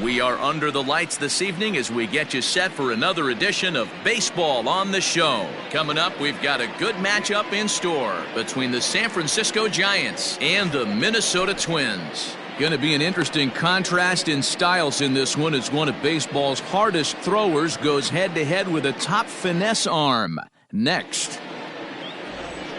We are under the lights this evening as we get you set for another edition of Baseball on the Show. Coming up, we've got a good matchup in store between the San Francisco Giants and the Minnesota Twins. Going to be an interesting contrast in styles in this one as one of baseball's hardest throwers goes head-to-head with a top finesse arm. Next,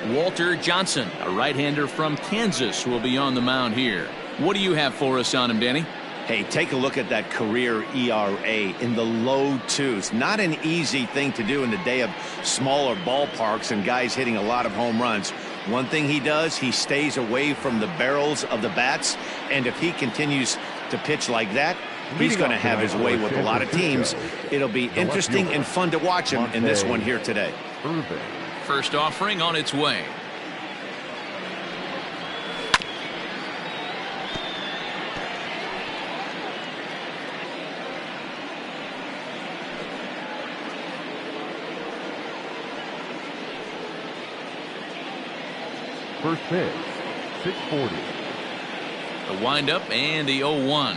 Walter Johnson, a right-hander from Kansas, will be on the mound here. What do you have for us on him, Danny? Hey, take a look at that career ERA in the low twos. Not an easy thing to do in the day of smaller ballparks and guys hitting a lot of home runs. One thing he does, he stays away from the barrels of the bats, and if he continues to pitch like that, he's going to have his way with a lot of teams. It'll be interesting and fun to watch him in this one here today. First offering on its way. First pitch, 640. The windup and the 0-1.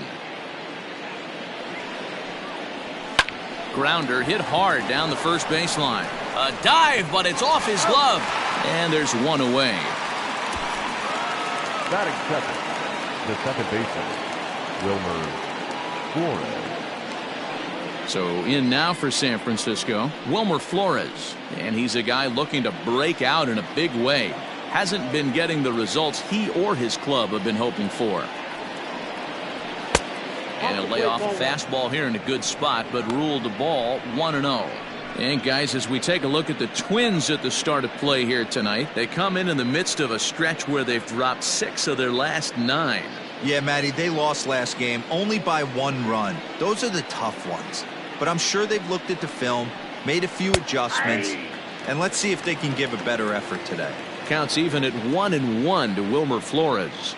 Grounder hit hard down the first baseline. A dive, but it's off his glove. And there's one away. Batting second, the second baseman, Wilmer Flores. So in now for San Francisco, Wilmer Flores. And he's a guy looking to break out in a big way. Hasn't been getting the results he or his club have been hoping for. And a lay off a fastball here in a good spot, but ruled the ball 1-0. And guys, as we take a look at the Twins at the start of play here tonight, they come in the midst of a stretch where they've dropped 6 of their last 9. Yeah, Matty, they lost last game only by 1 run. Those are the tough ones. But I'm sure they've looked at the film, made a few adjustments, and let's see if they can give a better effort today. Counts even at 1-1 to Wilmer Flores.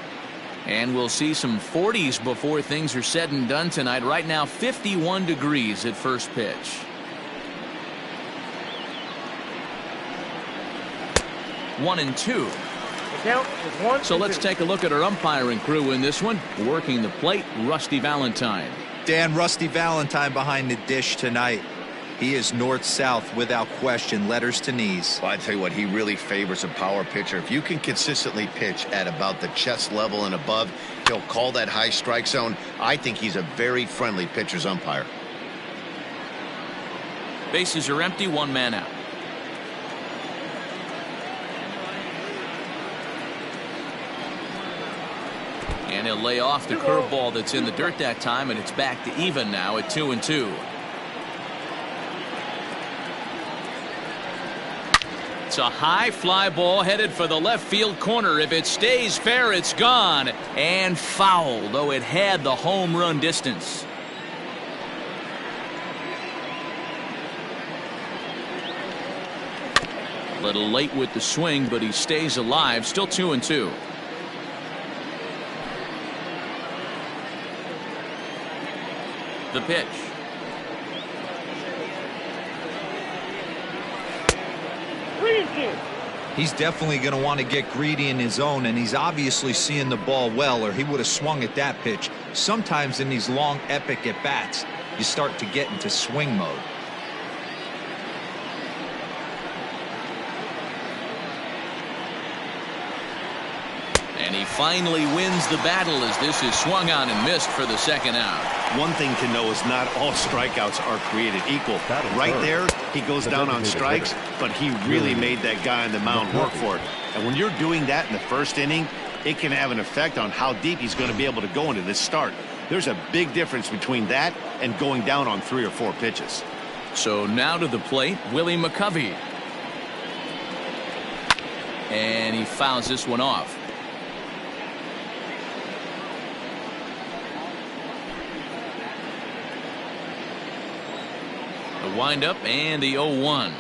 And we'll see some 40s before things are said and done tonight. Right now, 51 degrees at first pitch. 1-2. So let's take a look at our umpiring crew in this one. Working the plate, Rusty Valentine. Dan, Rusty Valentine behind the dish tonight. He is north-south without question, letters to knees. Well, I tell you what, he really favors a power pitcher. If you can consistently pitch at about the chest level and above, he'll call that high strike zone. I think he's a very friendly pitcher's umpire. Bases are empty, 1 man out. And he'll lay off the curveball that's in the dirt that time, and it's back to even now at 2-2. It's a high fly ball headed for the left field corner. If it stays fair, it's gone and foul, though it had the home run distance. A little late with the swing, but he stays alive. Still 2-2. The pitch. He's definitely going to want to get greedy in his zone, and he's obviously seeing the ball well, or he would have swung at that pitch. Sometimes in these long, epic at-bats, you start to get into swing mode. And he finally wins the battle as this is swung on and missed for the second out. One thing to know is not all strikeouts are created equal. Right there, he goes down on strikes, but he really made that guy on the mound work for it. And when you're doing that in the first inning, it can have an effect on how deep he's going to be able to go into this start. There's a big difference between that and going down on 3 or 4 pitches. So now to the plate, Willie McCovey. And he fouls this one off. The windup and the 0-1.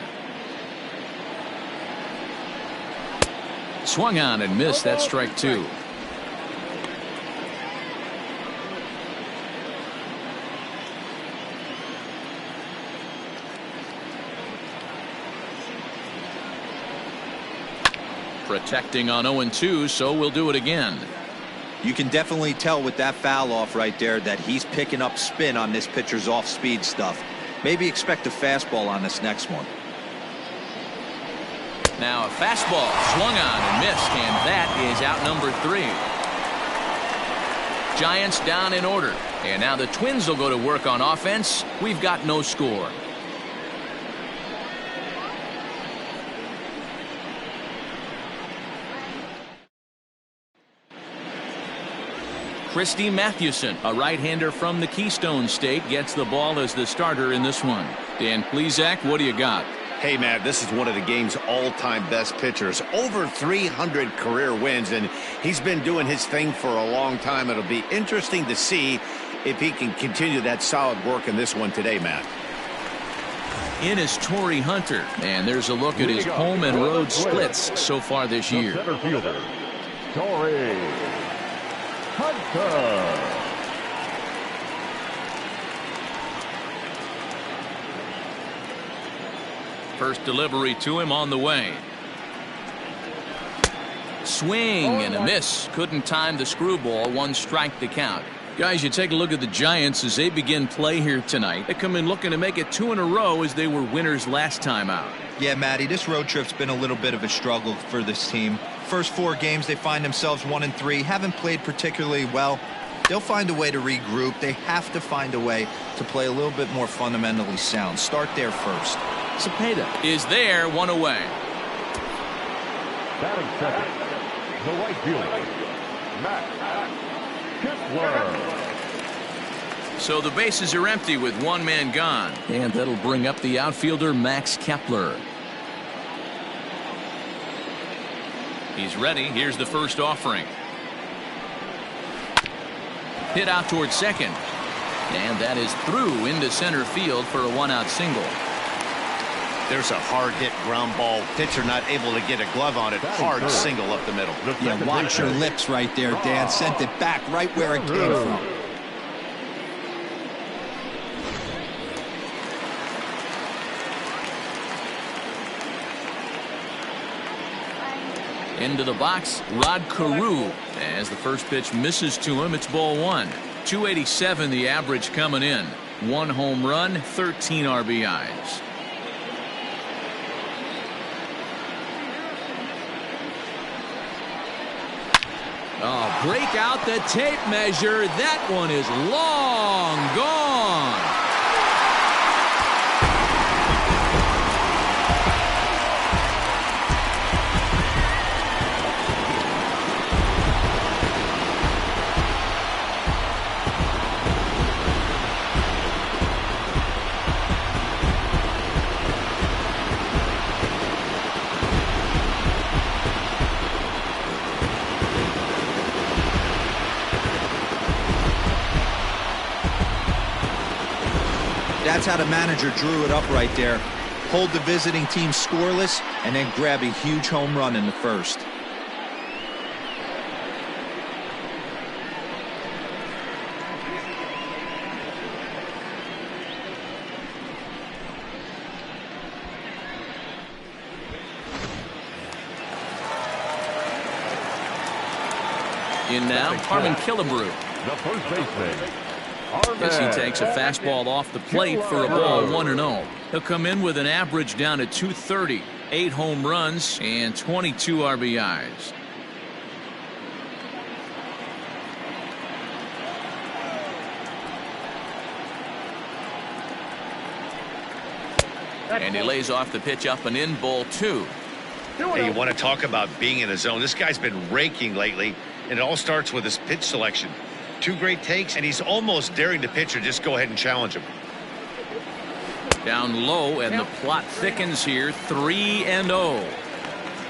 Swung on and missed. That's strike 2. Protecting on 0-2, so we'll do it again. You can definitely tell with that foul off right there that he's picking up spin on this pitcher's off-speed stuff. Maybe expect a fastball on this next one. Now a fastball swung on and missed, and that is out number 3. Giants down in order, and now the Twins will go to work on offense. We've got no score. Christy Mathewson, a right-hander from the Keystone State, gets the ball as the starter in this one. Dan Plesac, what do you got? Hey, Matt, this is one of the game's all-time best pitchers. Over 300 career wins, and he's been doing his thing for a long time. It'll be interesting to see if he can continue that solid work in this one today, Matt. In is Torrey Hunter, and there's a look at his home and road splits so far this year. Center fielder, Torrey Hunter. First delivery to him on the way. Swing and a miss. Couldn't time the screwball. 1 strike to count. Guys, you take a look at the Giants as they begin play here tonight. They come in looking to make it 2 in a row as they were winners last time out. Yeah, Matty, this road trip's been a little bit of a struggle for this team. First 4 games, they find themselves 1-3. Haven't played particularly well. They'll find a way to regroup. They have to find a way to play a little bit more fundamentally sound. Start there first. Cepeda is there, 1 away. Batting second, the right fielder, Matt Kepler. So the bases are empty with 1 man gone. And that'll bring up the outfielder, Max Kepler. He's ready. Here's the first offering. Hit out towards second. And that is through into center field for a 1-out single. There's a hard-hit ground ball. Pitcher not able to get a glove on it. Hard single up the middle. Yeah, watch your lips right there, Dan. Sent it back right where it came from. Into the box, Rod Carew. As the first pitch misses to him, it's ball 1. 287 the average coming in. 1 home run, 13 RBIs. Oh, break out the tape measure. That one is long gone. That's how the manager drew it up right there. Hold the visiting team scoreless and then grab a huge home run in the first. In now, Harmon Killebrew. The first baseman, As he takes a fastball off the plate for a ball 1-0. He'll come in with an average down to 230, 8 home runs, and 22 RBIs. And he lays off the pitch up and in, ball 2. Hey, you want to talk about being in the zone? This guy's been raking lately, and it all starts with his pitch selection. 2 great takes, and he's almost daring the pitcher just go ahead and challenge him. Down low, and the plot thickens here, 3-0.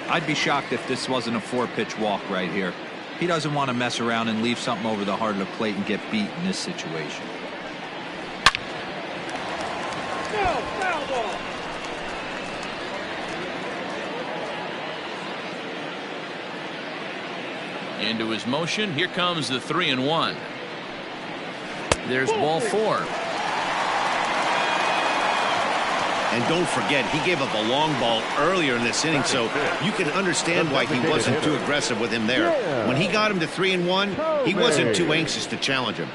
I'd be shocked if this wasn't a 4-pitch walk right here. He doesn't want to mess around and leave something over the heart of the plate and get beat in this situation. Foul ball. Into his motion. Here comes the 3-1. There's ball 4. And don't forget, he gave up a long ball earlier in this inning, so you can understand why he wasn't too aggressive with him there. When he got him to 3-1, he wasn't too anxious to challenge him.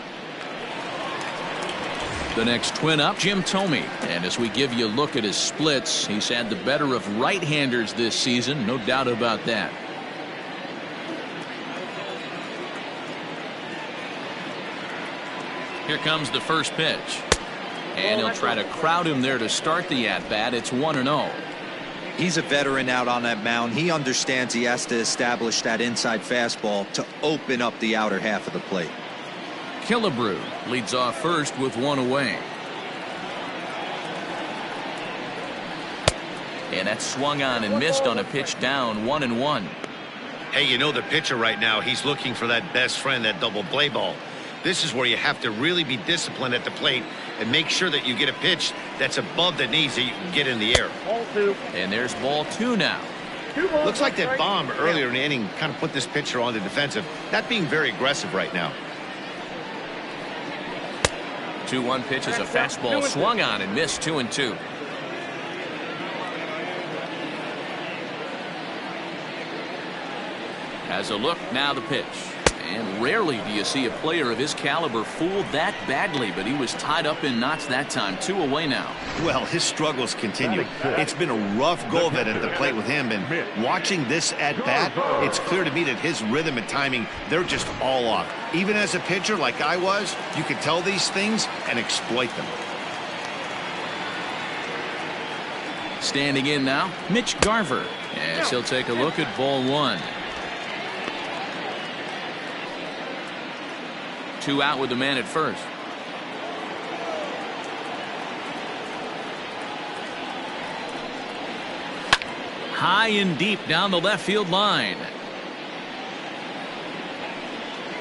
The next twin up, Jim Thome. And as we give you a look at his splits, he's had the better of right-handers this season, no doubt about that. Here comes the first pitch. And he'll try to crowd him there to start the at-bat. It's 1-0. He's a veteran out on that mound. He understands he has to establish that inside fastball to open up the outer half of the plate. Killebrew leads off first with one away. And that's swung on and missed on a pitch down, 1-1. Hey, you know the pitcher right now, he's looking for that best friend, that double play ball. This is where you have to really be disciplined at the plate and make sure that you get a pitch that's above the knees that you can get in the air. And there's ball 2 now. Looks like that bomb earlier in the inning kind of put this pitcher on the defensive, not being very aggressive right now. 2-1 pitch is a fastball swung on and missed, 2-2. Has a look, now the pitch. And rarely do you see a player of his caliber fooled that badly, but he was tied up in knots that time. 2 away now. Well, his struggles continue. It's been a rough go of it at the plate with him, and watching this at-bat, it's clear to me that his rhythm and timing, they're just all off. Even as a pitcher like I was, you could tell these things and exploit them. Standing in now, Mitch Garver, as he'll take a look at ball 1. 2 out with the man at first. High and deep down the left field line.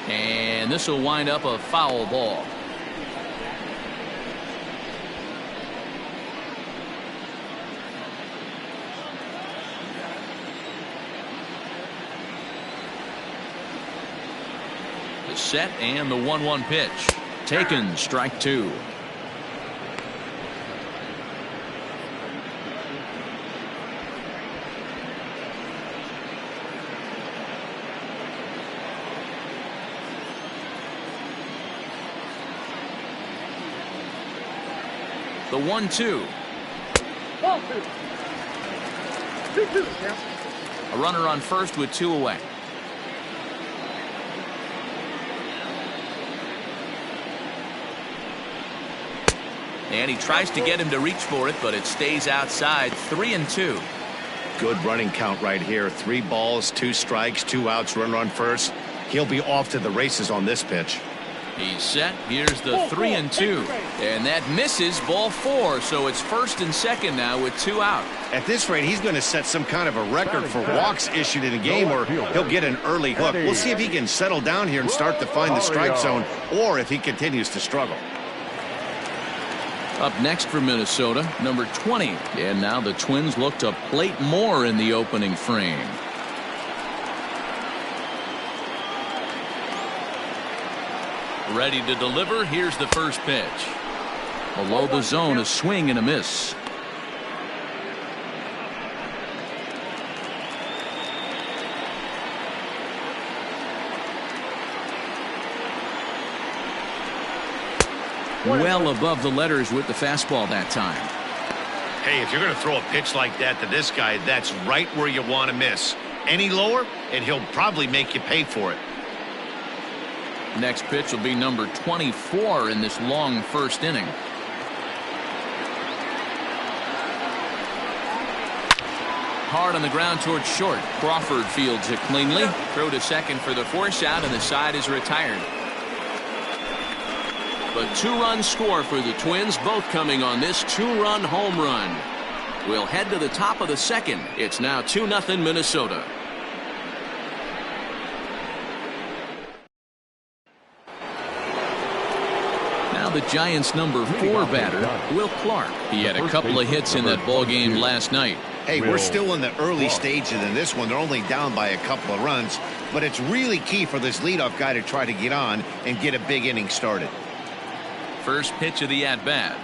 And this will wind up a foul ball. The set and the 1-1 pitch. Taken, strike 2. The 1-2. A runner on first with 2 away. And he tries to get him to reach for it, but it stays outside. 3-2. Good running count right here. 3 balls, 2 strikes, 2 outs, runner on first. He'll be off to the races on this pitch. He's set. Here's the 3-2. And that misses, ball 4. So it's first and second now with 2 out. At this rate, he's going to set some kind of a record for walks issued in a game, or he'll get an early hook. We'll see if he can settle down here and start to find the strike zone, or if he continues to struggle. Up next for Minnesota, number 20. And now the Twins look to plate more in the opening frame. Ready to deliver. Here's the first pitch. Below the zone, a swing and a miss. Well above the letters with the fastball that time. Hey, if you're going to throw a pitch like that to this guy, that's right where you want to miss. Any lower, and he'll probably make you pay for it. Next pitch will be number 24 in this long first inning. Hard on the ground towards short. Crawford fields it cleanly. Throw to second for the force out, and the side is retired. A 2-run score for the Twins, both coming on this 2-run home run. We'll head to the top of the second. It's now 2-0 Minnesota. Now the Giants' number 4 batter, Will Clark. He had a couple of hits in that ball game last night. Hey, we're still in the early stages in this one. They're only down by a couple of runs, but it's really key for this leadoff guy to try to get on and get a big inning started. First pitch of the at-bat.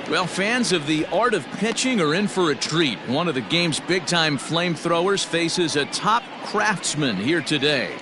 Well, fans of the art of pitching are in for a treat. One of the game's big-time flamethrowers faces a top craftsman here today.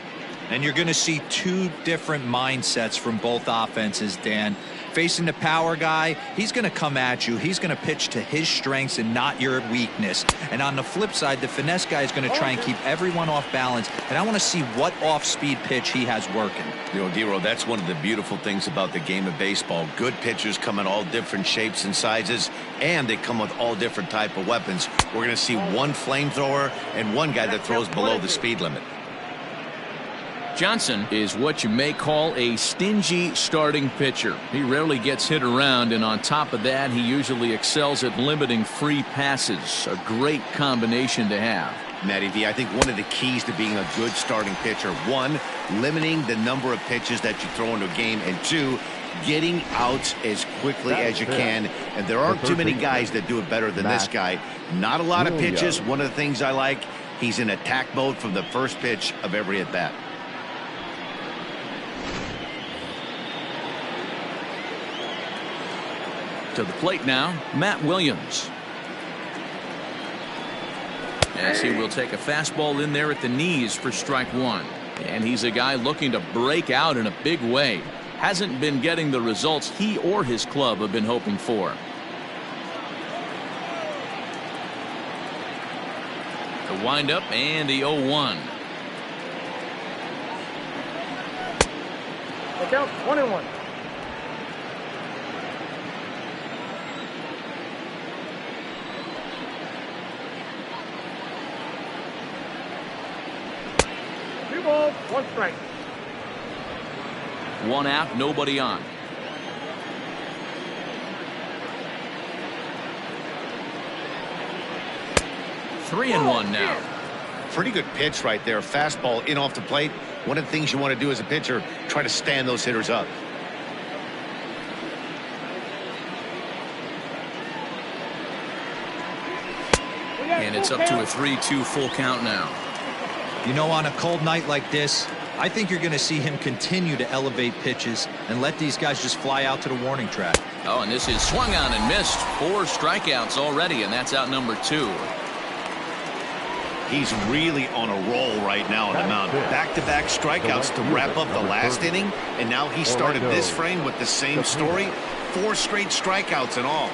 And you're going to see two different mindsets from both offenses, Dan. Facing the power guy, he's going to come at you. He's going to pitch to his strengths and not your weakness. And on the flip side, the finesse guy is going to try and keep everyone off balance. And I want to see what off-speed pitch he has working. You know, D-Row, that's one of the beautiful things about the game of baseball. Good pitchers come in all different shapes and sizes, and they come with all different type of weapons. We're going to see one flamethrower and one guy that throws below the speed limit. Johnson is what you may call a stingy starting pitcher. He rarely gets hit around, and on top of that, he usually excels at limiting free passes. A great combination to have. Matty V, I think one of the keys to being a good starting pitcher, one, limiting the number of pitches that you throw into a game, and two, getting outs as quickly as you can. And there aren't too many guys that do it better than this guy. Not a lot of pitches. One of the things I like, he's in attack mode from the first pitch of every at-bat. To the plate now, Matt Williams. As he will take a fastball in there at the knees for strike one. And he's a guy looking to break out in a big way. Hasn't been getting the results he or his club have been hoping for. The windup and the 0-1. Look out, 1-1. Ball, one strike. One out, nobody on. Three and one now. Pretty good pitch right there. Fastball in off the plate. One of the things you want to do as a pitcher, try to stand those hitters up. And it's up to a 3-2 full count now. You know, on a cold night like this, I think you're going to see him continue to elevate pitches and let these guys just fly out to the warning track. Oh, and this is swung on and missed. 4 strikeouts already, and that's out number 2. He's really on a roll right now on the mound. Back-to-back strikeouts to wrap up the last inning, and now he started this frame with the same story. 4 straight strikeouts and all.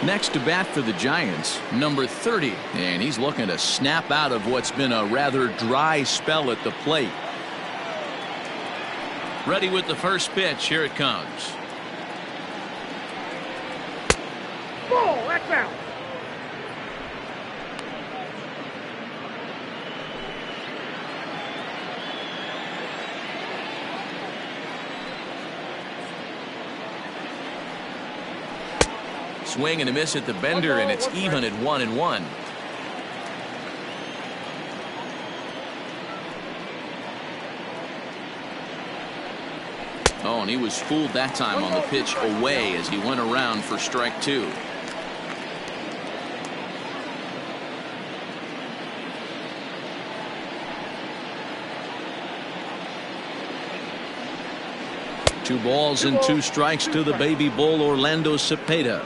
Next to bat for the Giants, number 30, and he's looking to snap out of what's been a rather dry spell at the plate. Ready with the first pitch. Here it comes. Ball, that's out. Swing and a miss at the bender, and it's even at 1-1. Oh, and he was fooled that time on the pitch away as he went around for strike 2. Two balls and 2 strikes to the baby bull, Orlando Cepeda.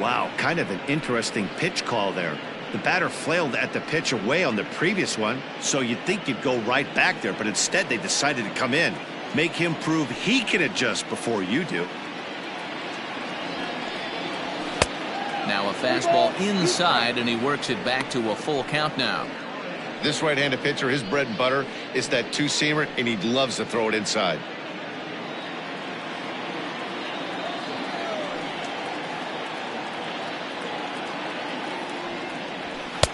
Wow, kind of an interesting pitch call there. The batter flailed at the pitch away on the previous one, so you'd think you'd go right back there, but instead they decided to come in. Make him prove he can adjust before you do. Now a fastball inside, and he works it back to a full count now. This right-handed pitcher, his bread and butter is that two-seamer, and he loves to throw it inside.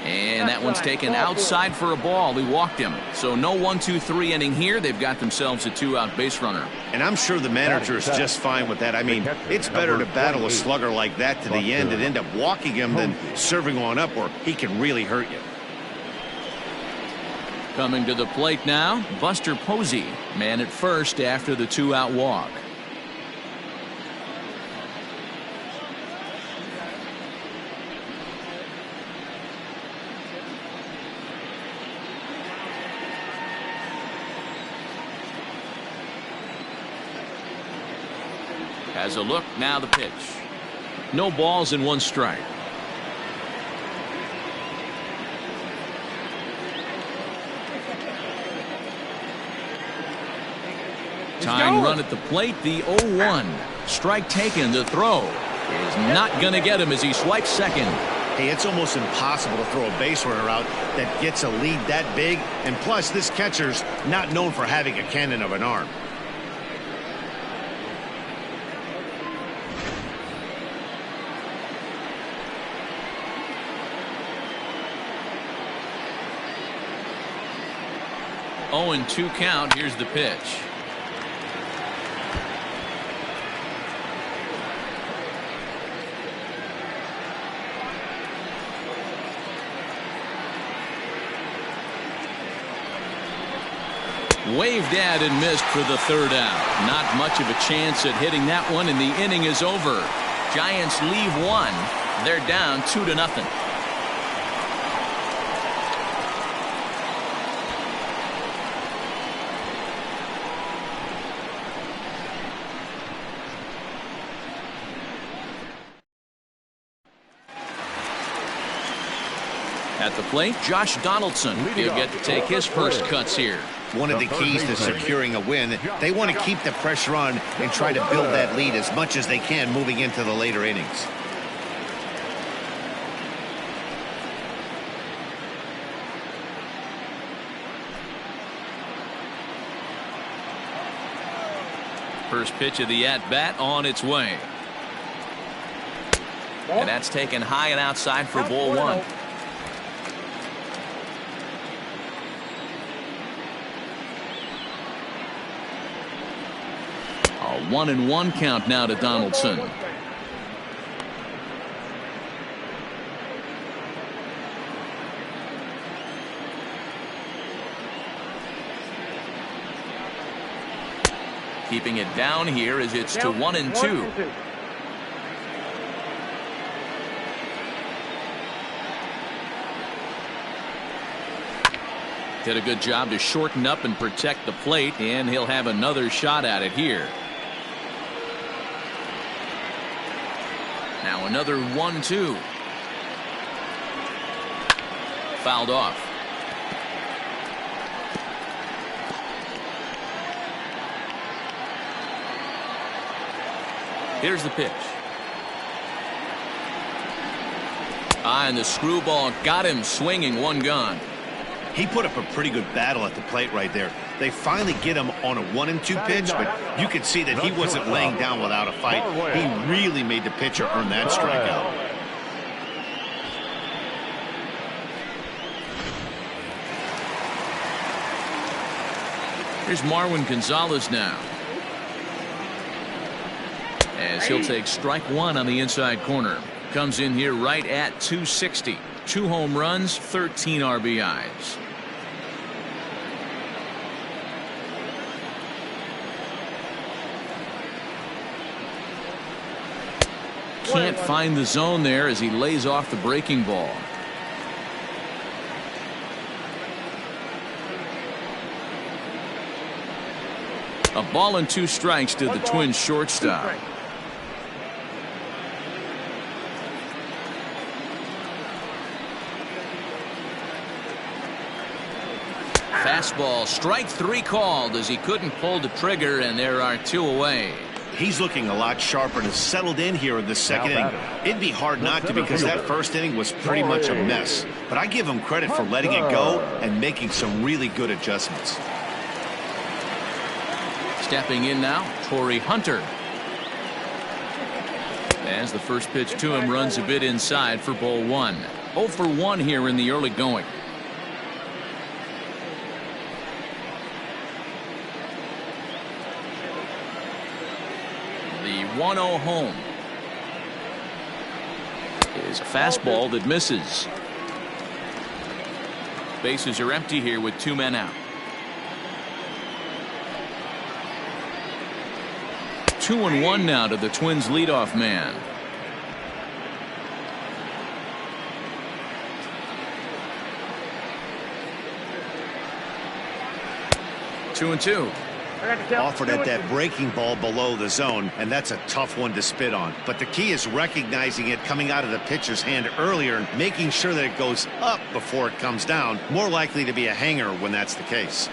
And that one's taken outside for a ball. He walked him. So no 1-2-3 inning here. They've got themselves a 2-out base runner. And I'm sure the manager is just fine with that. I mean, it's better to battle a slugger like that to the end and end up walking him than serving one up where he can really hurt you. Coming to the plate now, Buster Posey. Man at first after the 2-out walk. Has a look, now the pitch. No balls and 1 strike. Tying run at the plate, the 0-1. Strike taken, the throw is not going to get him as he swipes second. Hey, it's almost impossible to throw a base runner out that gets a lead that big. And plus, this catcher's not known for having a cannon of an arm. Oh, and 2 count. Here's the pitch. Waved at and missed for the 3rd out. Not much of a chance at hitting that one, and the inning is over. Giants leave 1. They're down 2-0. At the plate, Josh Donaldson. He'll get to take his first cuts here. One of the keys to securing a win, they want to keep the pressure on and try to build that lead as much as they can moving into the later innings. First pitch of the at-bat on its way. And that's taken high and outside for ball 1. A 1-1 count now to Donaldson. Keeping it down here as it's to 1-2. Did a good job to shorten up and protect the plate, and he'll have another shot at it here. Now another 1-2. Fouled off. Here's the pitch. And the screwball got him swinging, 1 gone. He put up a pretty good battle at the plate right there. They finally get him on a 1-2 pitch, but you could see that he wasn't laying down without a fight. He really made the pitcher earn that strikeout. Here's Marwin Gonzalez now, as he'll take strike 1 on the inside corner. Comes in here right at 260. 2 home runs, 13 RBIs. Can't find the zone there as he lays off the breaking ball. A ball and 2 strikes to the Twins shortstop. Fastball, strike 3 called as he couldn't pull the trigger, and there are 2 away. He's looking a lot sharper and has settled in here in the second inning. It'd be hard not to, because that first inning was pretty much a mess. But I give him credit for letting it go and making some really good adjustments. Stepping in now, Torrey Hunter. As the first pitch to him runs a bit inside for ball 1. 0 for 1 here in the early going. The 1-0 home is a fastball that misses. Bases are empty here with 2 men out. 2-1 now to the Twins leadoff man. Two and 2. Offered at that breaking ball below the zone, and that's a tough one to spit on. But the key is recognizing it coming out of the pitcher's hand earlier and making sure that it goes up before it comes down. More likely to be a hanger when that's the case.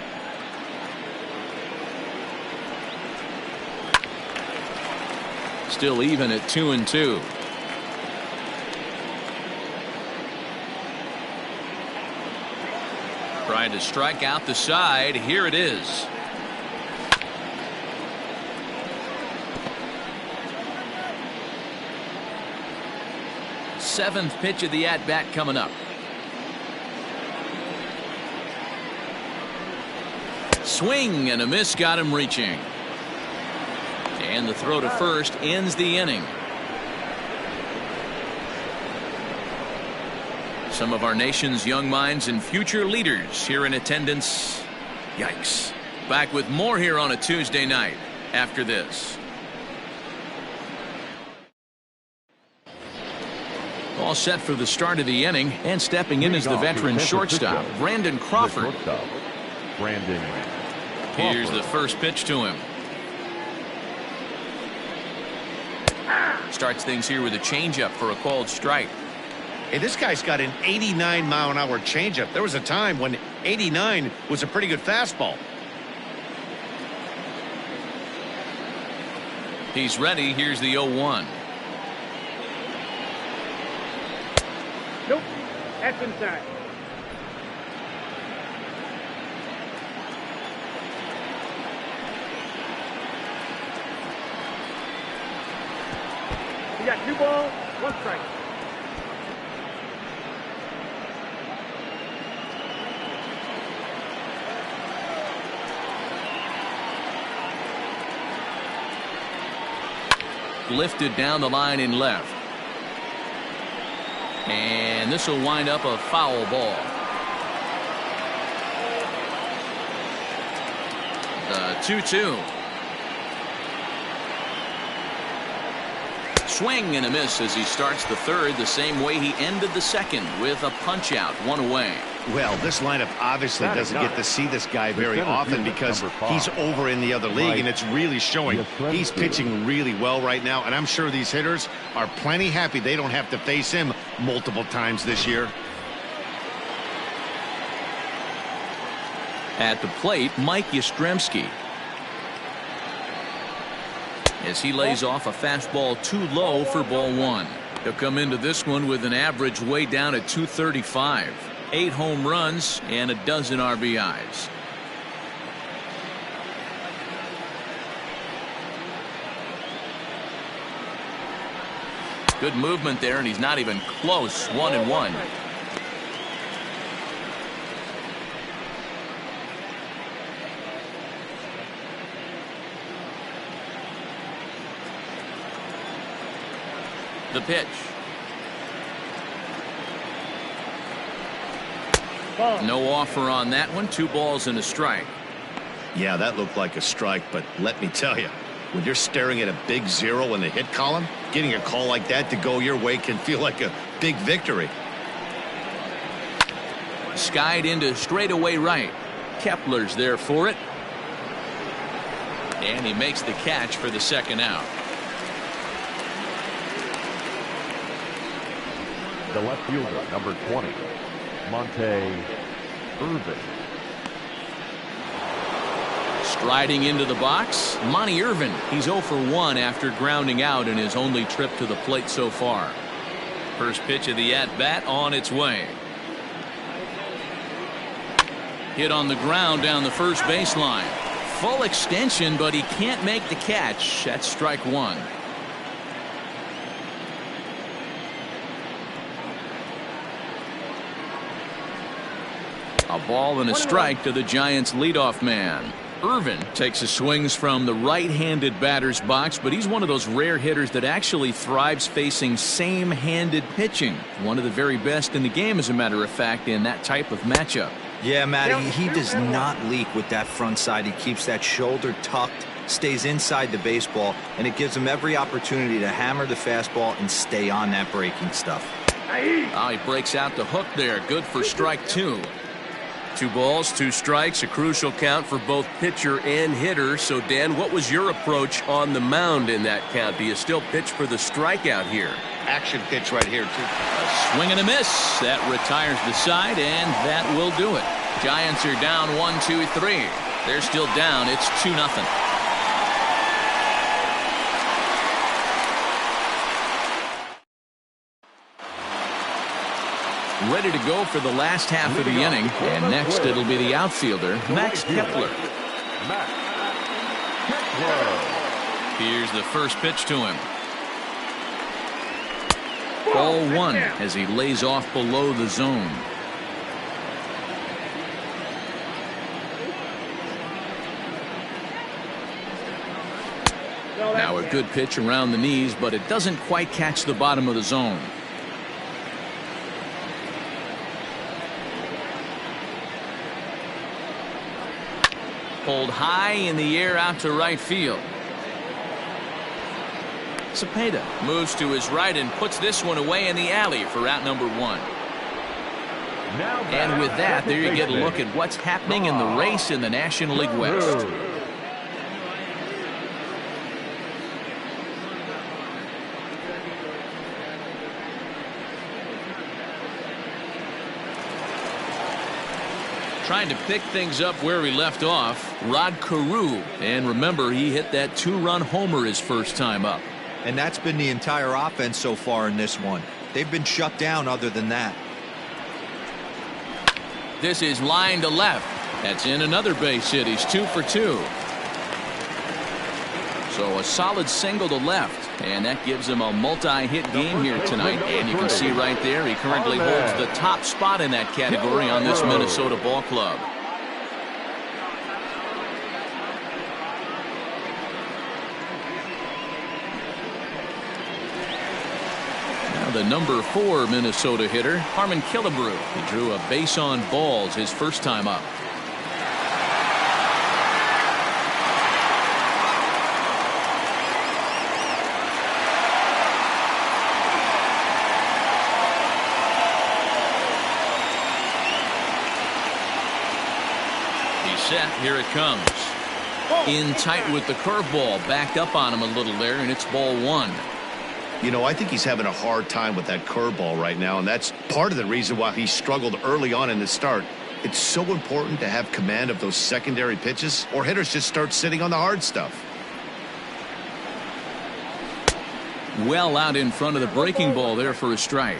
Still even at 2-2. Trying to strike out the side. Here it is. Seventh pitch of the at-bat coming up. Swing and a miss, got him reaching. And the throw to first ends the inning. Some of our nation's young minds and future leaders here in attendance. Yikes. Back with more here on a Tuesday night after this. All set for the start of the inning, and stepping in is the veteran shortstop, Brandon Crawford. Here's the first pitch to him. Starts things here with a changeup for a called strike. Hey, this guy's got an 89-mile-an-hour changeup. There was a time when 89 was a pretty good fastball. He's ready. Here's the 0-1. Nope. That's inside. You got 2 balls, 1 strike. Lifted down the line in left. And this will wind up a foul ball. The 2-2. Swing and a miss as he starts the third the same way he ended the second, with a punch out, 1 away. Well, this lineup obviously doesn't get to see this guy very often because he's over in the other league, and it's really showing. He's pitching really well right now, and I'm sure these hitters are plenty happy they don't have to face him multiple times this year. At the plate, Mike Yastrzemski. As he lays off a fastball too low for ball 1. He'll come into this one with an average way down at 235. 8 home runs and a dozen RBIs. Good movement there, and he's not even close. 1-1. The pitch. No offer on that one. 2 balls and a strike. Yeah, that looked like a strike, but let me tell you, when you're staring at a big 0 in the hit column, getting a call like that to go your way can feel like a big victory. Skied into straightaway right. Kepler's there for it. And he makes the catch for the second out. The left fielder, number 20, Monte Irvin. Striding into the box, Monte Irvin. He's 0 for 1 after grounding out in his only trip to the plate so far. First pitch of the at-bat on its way. Hit on the ground down the first baseline. Full extension, but he can't make the catch. That's strike 1. A ball and a strike to the Giants' leadoff man. Irvin takes his swings from the right-handed batter's box, but he's one of those rare hitters that actually thrives facing same-handed pitching. One of the very best in the game, as a matter of fact, in that type of matchup. Yeah, Matty, he does not leak with that front side. He keeps that shoulder tucked, stays inside the baseball, and it gives him every opportunity to hammer the fastball and stay on that breaking stuff. Oh, he breaks out the hook there. Good for strike 2. 2 balls, 2 strikes, a crucial count for both pitcher and hitter. So, Dan, what was your approach on the mound in that count? Do you still pitch for the strikeout here? Action pitch right here, too. A swing and a miss. That retires the side, and that will do it. Giants are down 1-2-3. They're still down. It's 2-0. Ready to go for the last half of the inning. And next it'll be the outfielder, Max Kepler. Here's the first pitch to him. Ball 1 as he lays off below the zone. Now a good pitch around the knees, but it doesn't quite catch the bottom of the zone. Pulled high in the air out to right field. Cepeda moves to his right and puts this one away in the alley for out number 1. And with that, there you get a look at what's happening in the race in the National League West. Trying to pick things up where we left off, Rod Carew. And remember, he hit that 2-run homer his first time up. And that's been the entire offense so far in this one. They've been shut down other than that. This is line to left. That's in another base hit. He's 2 for 2. So a solid single to left. And that gives him a multi-hit game here tonight. And you can see right there, he currently holds the top spot in that category on this Minnesota ball club. Now the number 4 Minnesota hitter, Harmon Killebrew. He drew a base on balls his first time up. Set. Here it comes. In tight with the curveball. Backed up on him a little there, and it's ball 1. You know, I think he's having a hard time with that curveball right now, and that's part of the reason why he struggled early on in the start. It's so important to have command of those secondary pitches, or hitters just start sitting on the hard stuff. Well out in front of the breaking ball there for a strike.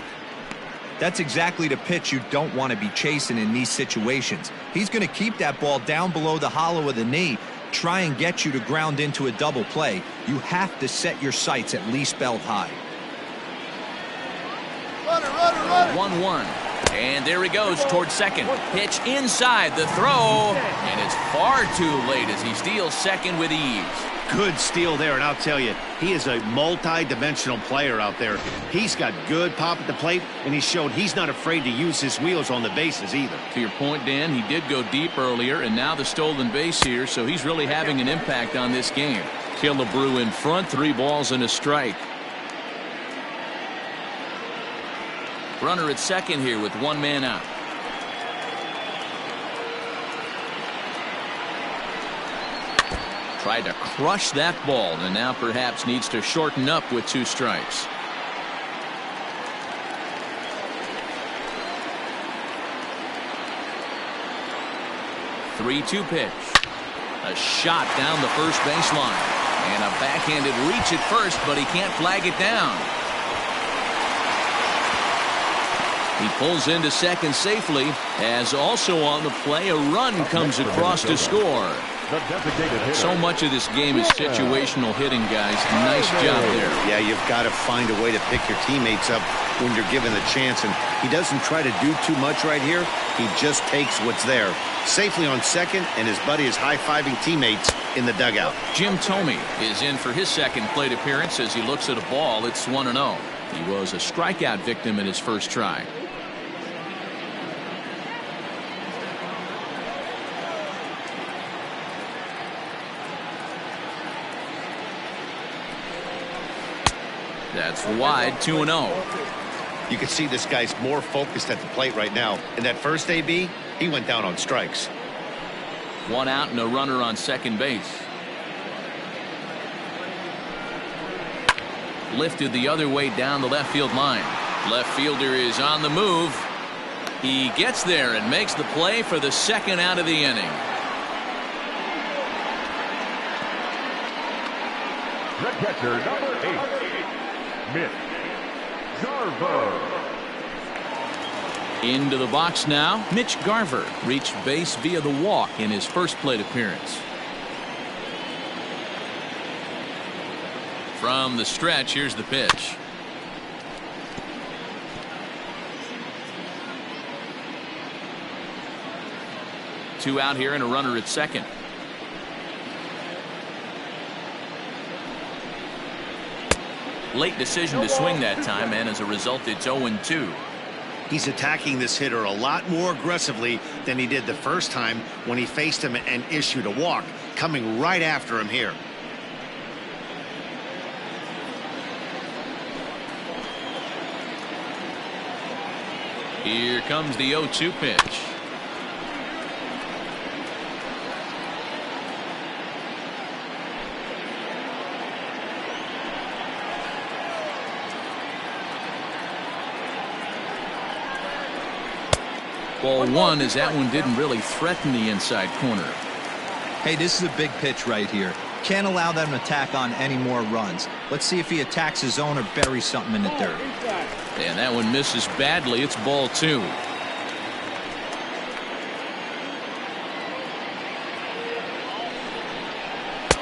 That's exactly the pitch you don't want to be chasing in these situations. He's going to keep that ball down below the hollow of the knee, try and get you to ground into a double play. You have to set your sights at least belt high. 1-1. And there he goes towards second. Pitch inside the throw. And it's far too late as he steals second with ease. Good steal there, and I'll tell you, he is a multi-dimensional player out there. He's got good pop at the plate, and he showed he's not afraid to use his wheels on the bases either. To your point, Dan, he did go deep earlier, and now the stolen base here, so he's really having an impact on this game. Killebrew in front, 3 balls and a strike. Runner at second here with 1 man out. Tried to crush that ball, and now perhaps needs to shorten up with 2 strikes. Three-two pitch. A shot down the first baseline. And a backhanded reach at first, but he can't flag it down. He pulls into second safely, as also on the play a run comes across to score. So much of this game is situational hitting, guys. Nice job there. Yeah, you've got to find a way to pick your teammates up when you're given the chance, and he doesn't try to do too much right here. He just takes what's there. Safely on second, and his buddy is high-fiving teammates in the dugout. Jim Thome is in for his second plate appearance as he looks at a ball. It's 1-0. He was a strikeout victim in his first try. That's wide, 2-0. You can see this guy's more focused at the plate right now. And that first AB, He went down on strikes. One out and a runner on second base. Lifted the other way down the left field line. Left fielder is on the move. He gets there and makes the play for the second out of the inning. The catcher, number 8, Mitch Garver. Into the box now, Mitch Garver reached base via the walk in his first plate appearance. From the stretch, here's the pitch. Two out here and a runner at second. Late decision to swing that time, and as a result, it's 0-2. He's attacking this hitter a lot more aggressively than he did the first time when he faced him and issued a walk, coming right after him here. Here comes the 0-2 pitch. Ball one, as that one didn't really threaten the inside corner. Hey, this is a big pitch right here. Can't allow them to tack on any more runs. Let's see if he attacks his zone or buries something in the dirt. And that one misses badly. It's ball two.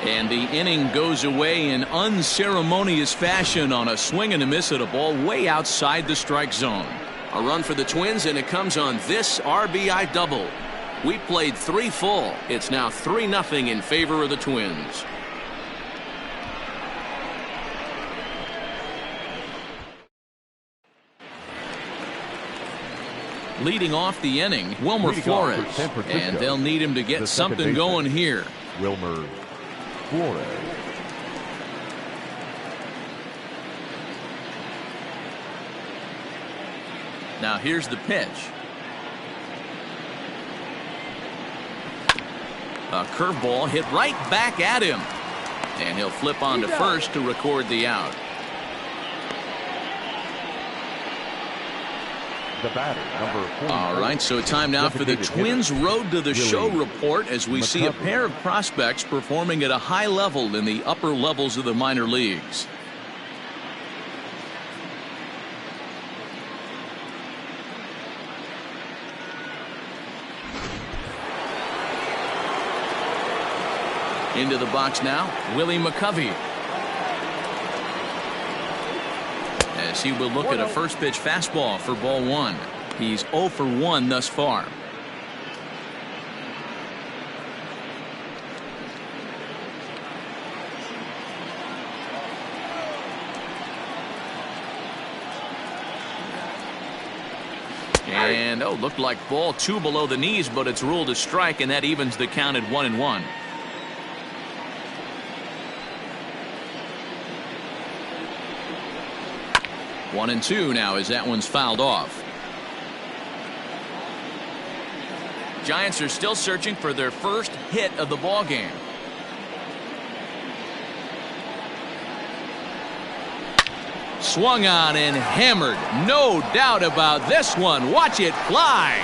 And the inning goes away in unceremonious fashion on a swing and a miss at a ball way outside the strike zone. A run for the Twins, and it comes on this RBI double. We played 3 full. It's now 3-0 in favor of the Twins. Leading off the inning, Wilmer Flores, and they'll need him to get something going here. Wilmer Flores. Now here's the pitch. A curveball hit right back at him. And he'll flip on to first to record the out. The batter, number 4. All right, so time now for the Twins Road to the Show report as we see a pair of prospects performing at a high level in the upper levels of the minor leagues. Into the box now, Willie McCovey. As he will look at a first pitch fastball for ball one. He's 0 for 1 thus far. And looked like ball 2 below the knees, but it's ruled a strike, and that evens the count at 1-1. 1-2 now as that one's fouled off. Giants are still searching for their first hit of the ball game. Swung on and hammered. No doubt about this one. Watch it fly.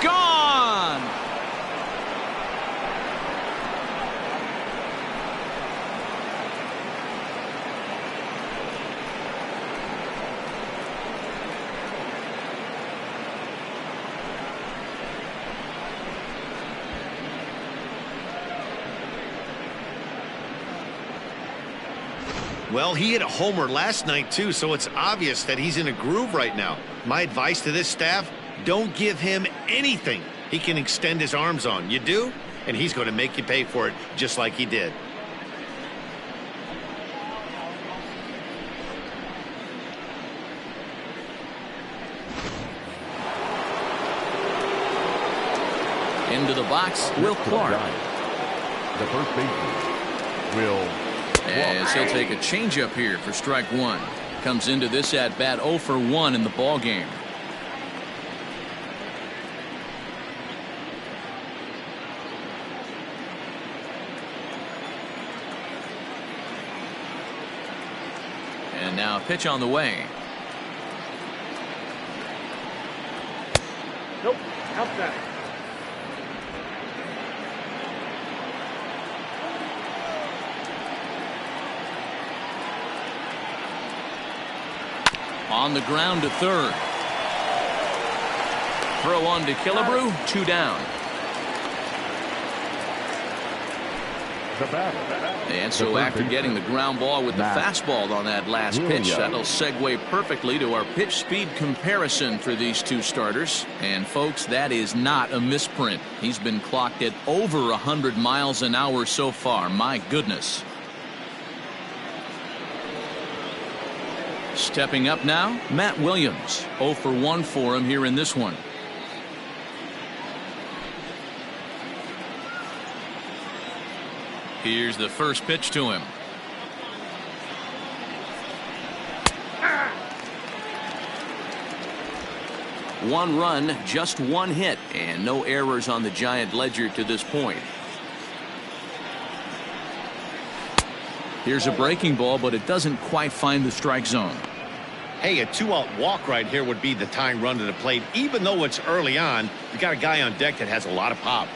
Gone. Well, he hit a homer last night, too, so it's obvious that he's in a groove right now. My advice to this staff, don't give him anything he can extend his arms on. You do, and he's going to make you pay for it just like he did. Into the box, Will Clark. The first baseman, Will As he'll take a changeup here for strike one. Comes into this at bat 0 for 1 in the ball game. And now a pitch on the way. Nope. Outside. On the ground to third. Throw on to Killebrew. 2 down. The batter. And so after getting the ground ball with the fastball on that last pitch, that'll segue perfectly to our pitch speed comparison for these two starters. And folks, that is not a misprint. He's been clocked at over 100 miles an hour so far. My goodness. Stepping up now, Matt Williams. 0 for 1 for him here in this one. Here's the first pitch to him. One run, just one hit, and no errors on the Giant ledger to this point. Here's a breaking ball, but it doesn't quite find the strike zone. Hey, a 2-out walk right here would be the tying run to the plate. Even though it's early on, you got a guy on deck that has a lot of pop.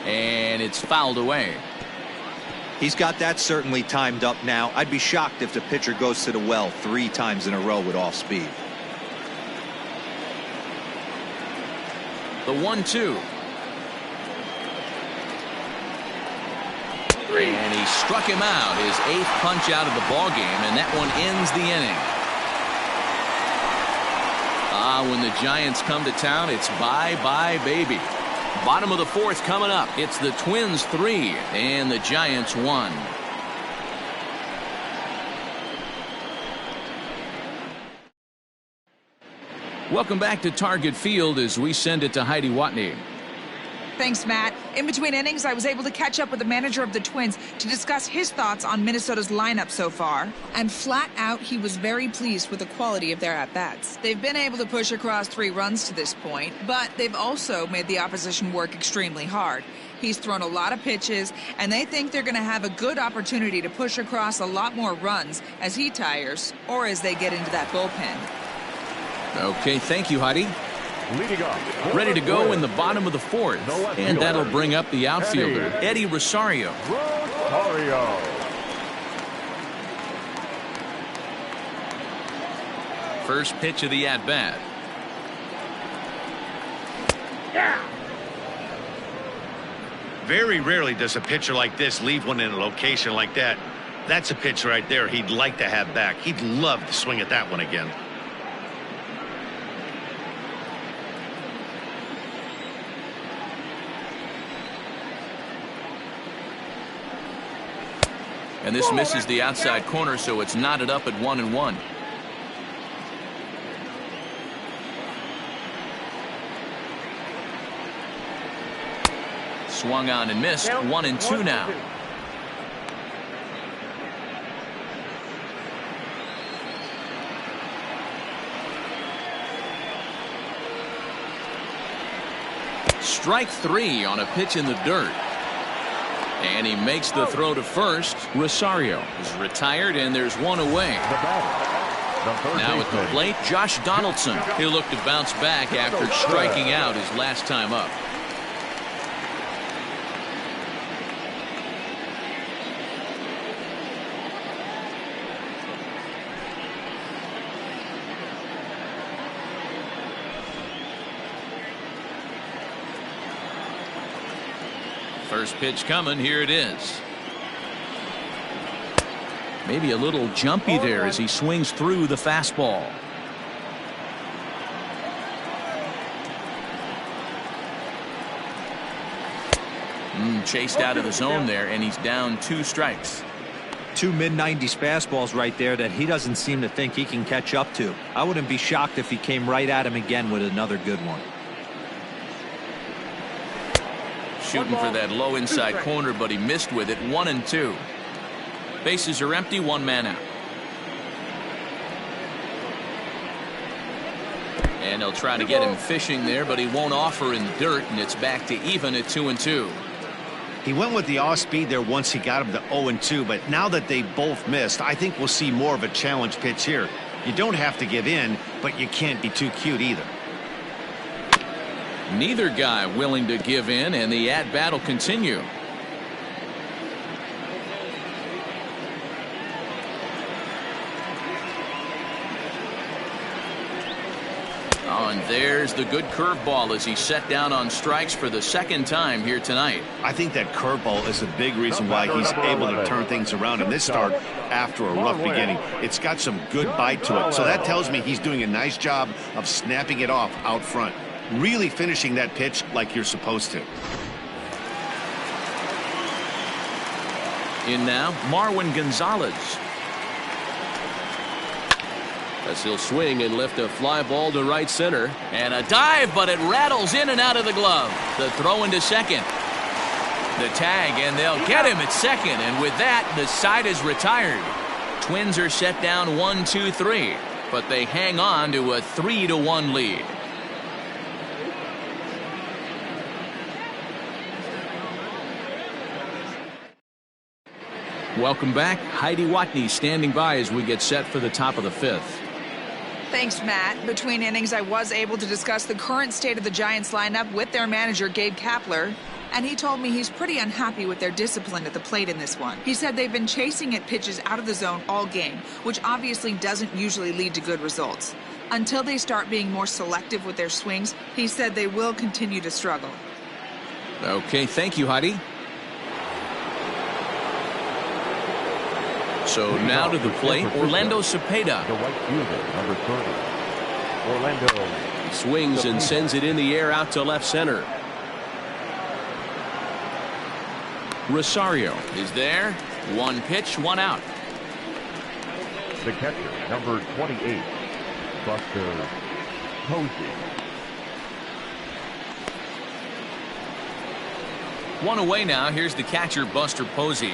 And it's fouled away. He's got that certainly timed up now. I'd be shocked if the pitcher goes to the well 3 times in a row with off speed. The 1-2. And he struck him out, his 8th punch out of the ball game, and that one ends the inning. When the Giants come to town, it's bye-bye, baby. Bottom of the 4th coming up. It's the Twins 3 and the Giants 1. Welcome back to Target Field as we send it to Heidi Watney. Thanks, Matt. In between innings, I was able to catch up with the manager of the Twins to discuss his thoughts on Minnesota's lineup so far. And flat out, he was very pleased with the quality of their at-bats. They've been able to push across 3 runs to this point, but they've also made the opposition work extremely hard. He's thrown a lot of pitches, and they think they're going to have a good opportunity to push across a lot more runs as he tires or as they get into that bullpen. Okay, thank you, Heidi. Leading off. Ready to go in the bottom of the 4th. And that'll bring up the outfielder, Eddie Rosario. First pitch of the at-bat. Very rarely does a pitcher like this leave one in a location like that. That's a pitch right there he'd like to have back. He'd love to swing at that one again. And this misses the outside corner, so it's knotted up at 1-1. Swung on and missed. 1-2 now. Strike 3 on a pitch in the dirt. And he makes the throw to first. Rosario is retired, and there's one away. Now at the plate, Josh Donaldson. He'll look to bounce back after striking out his last time up. First pitch coming. Here it is. Maybe a little jumpy there as he swings through the fastball. Chased out of the zone there, and he's down 2 strikes. 2 mid-90s fastballs right there that he doesn't seem to think he can catch up to. I wouldn't be shocked if he came right at him again with another good one. Shooting for that low inside corner, but he missed with it. 1-2. Bases are empty. 1 man out. And they'll try to get him fishing there, but he won't offer in the dirt, and it's back to even at 2-2. He went with the off-speed there once he got him to 0-2, but now that they both missed, I think we'll see more of a challenge pitch here. You don't have to give in, but you can't be too cute either. Neither guy willing to give in, and the at-bat will continue. Oh, and there's the good curveball as he set down on strikes for the second time here tonight. I think that curveball is a big reason why he's able to turn things around in this start after a rough beginning. It's got some good bite to it, so that tells me he's doing a nice job of snapping it off out front. Really finishing that pitch like you're supposed to. In now, Marwin Gonzalez. As he'll swing and lift a fly ball to right center. And a dive, but it rattles in and out of the glove. The throw into second. The tag, and they'll get him at second. And with that, the side is retired. Twins are set down 1-2-3. But they hang on to a 3-1 lead. Welcome back. Heidi Watney standing by as we get set for the top of the fifth. Thanks, Matt. Between innings, I was able to discuss the current state of the Giants lineup with their manager, Gabe Kapler, and he told me he's pretty unhappy with their discipline at the plate in this one. He said they've been chasing at pitches out of the zone all game, which obviously doesn't usually lead to good results. Until they start being more selective with their swings, he said they will continue to struggle. Okay, thank you, Heidi. So now to the plate, Orlando Cepeda. The right fielder, number 30. Orlando. He swings and sends it in the air out to left center. Rosario is there. One pitch, one out. The catcher, number 28. Buster Posey. One away now. Here's the catcher, Buster Posey.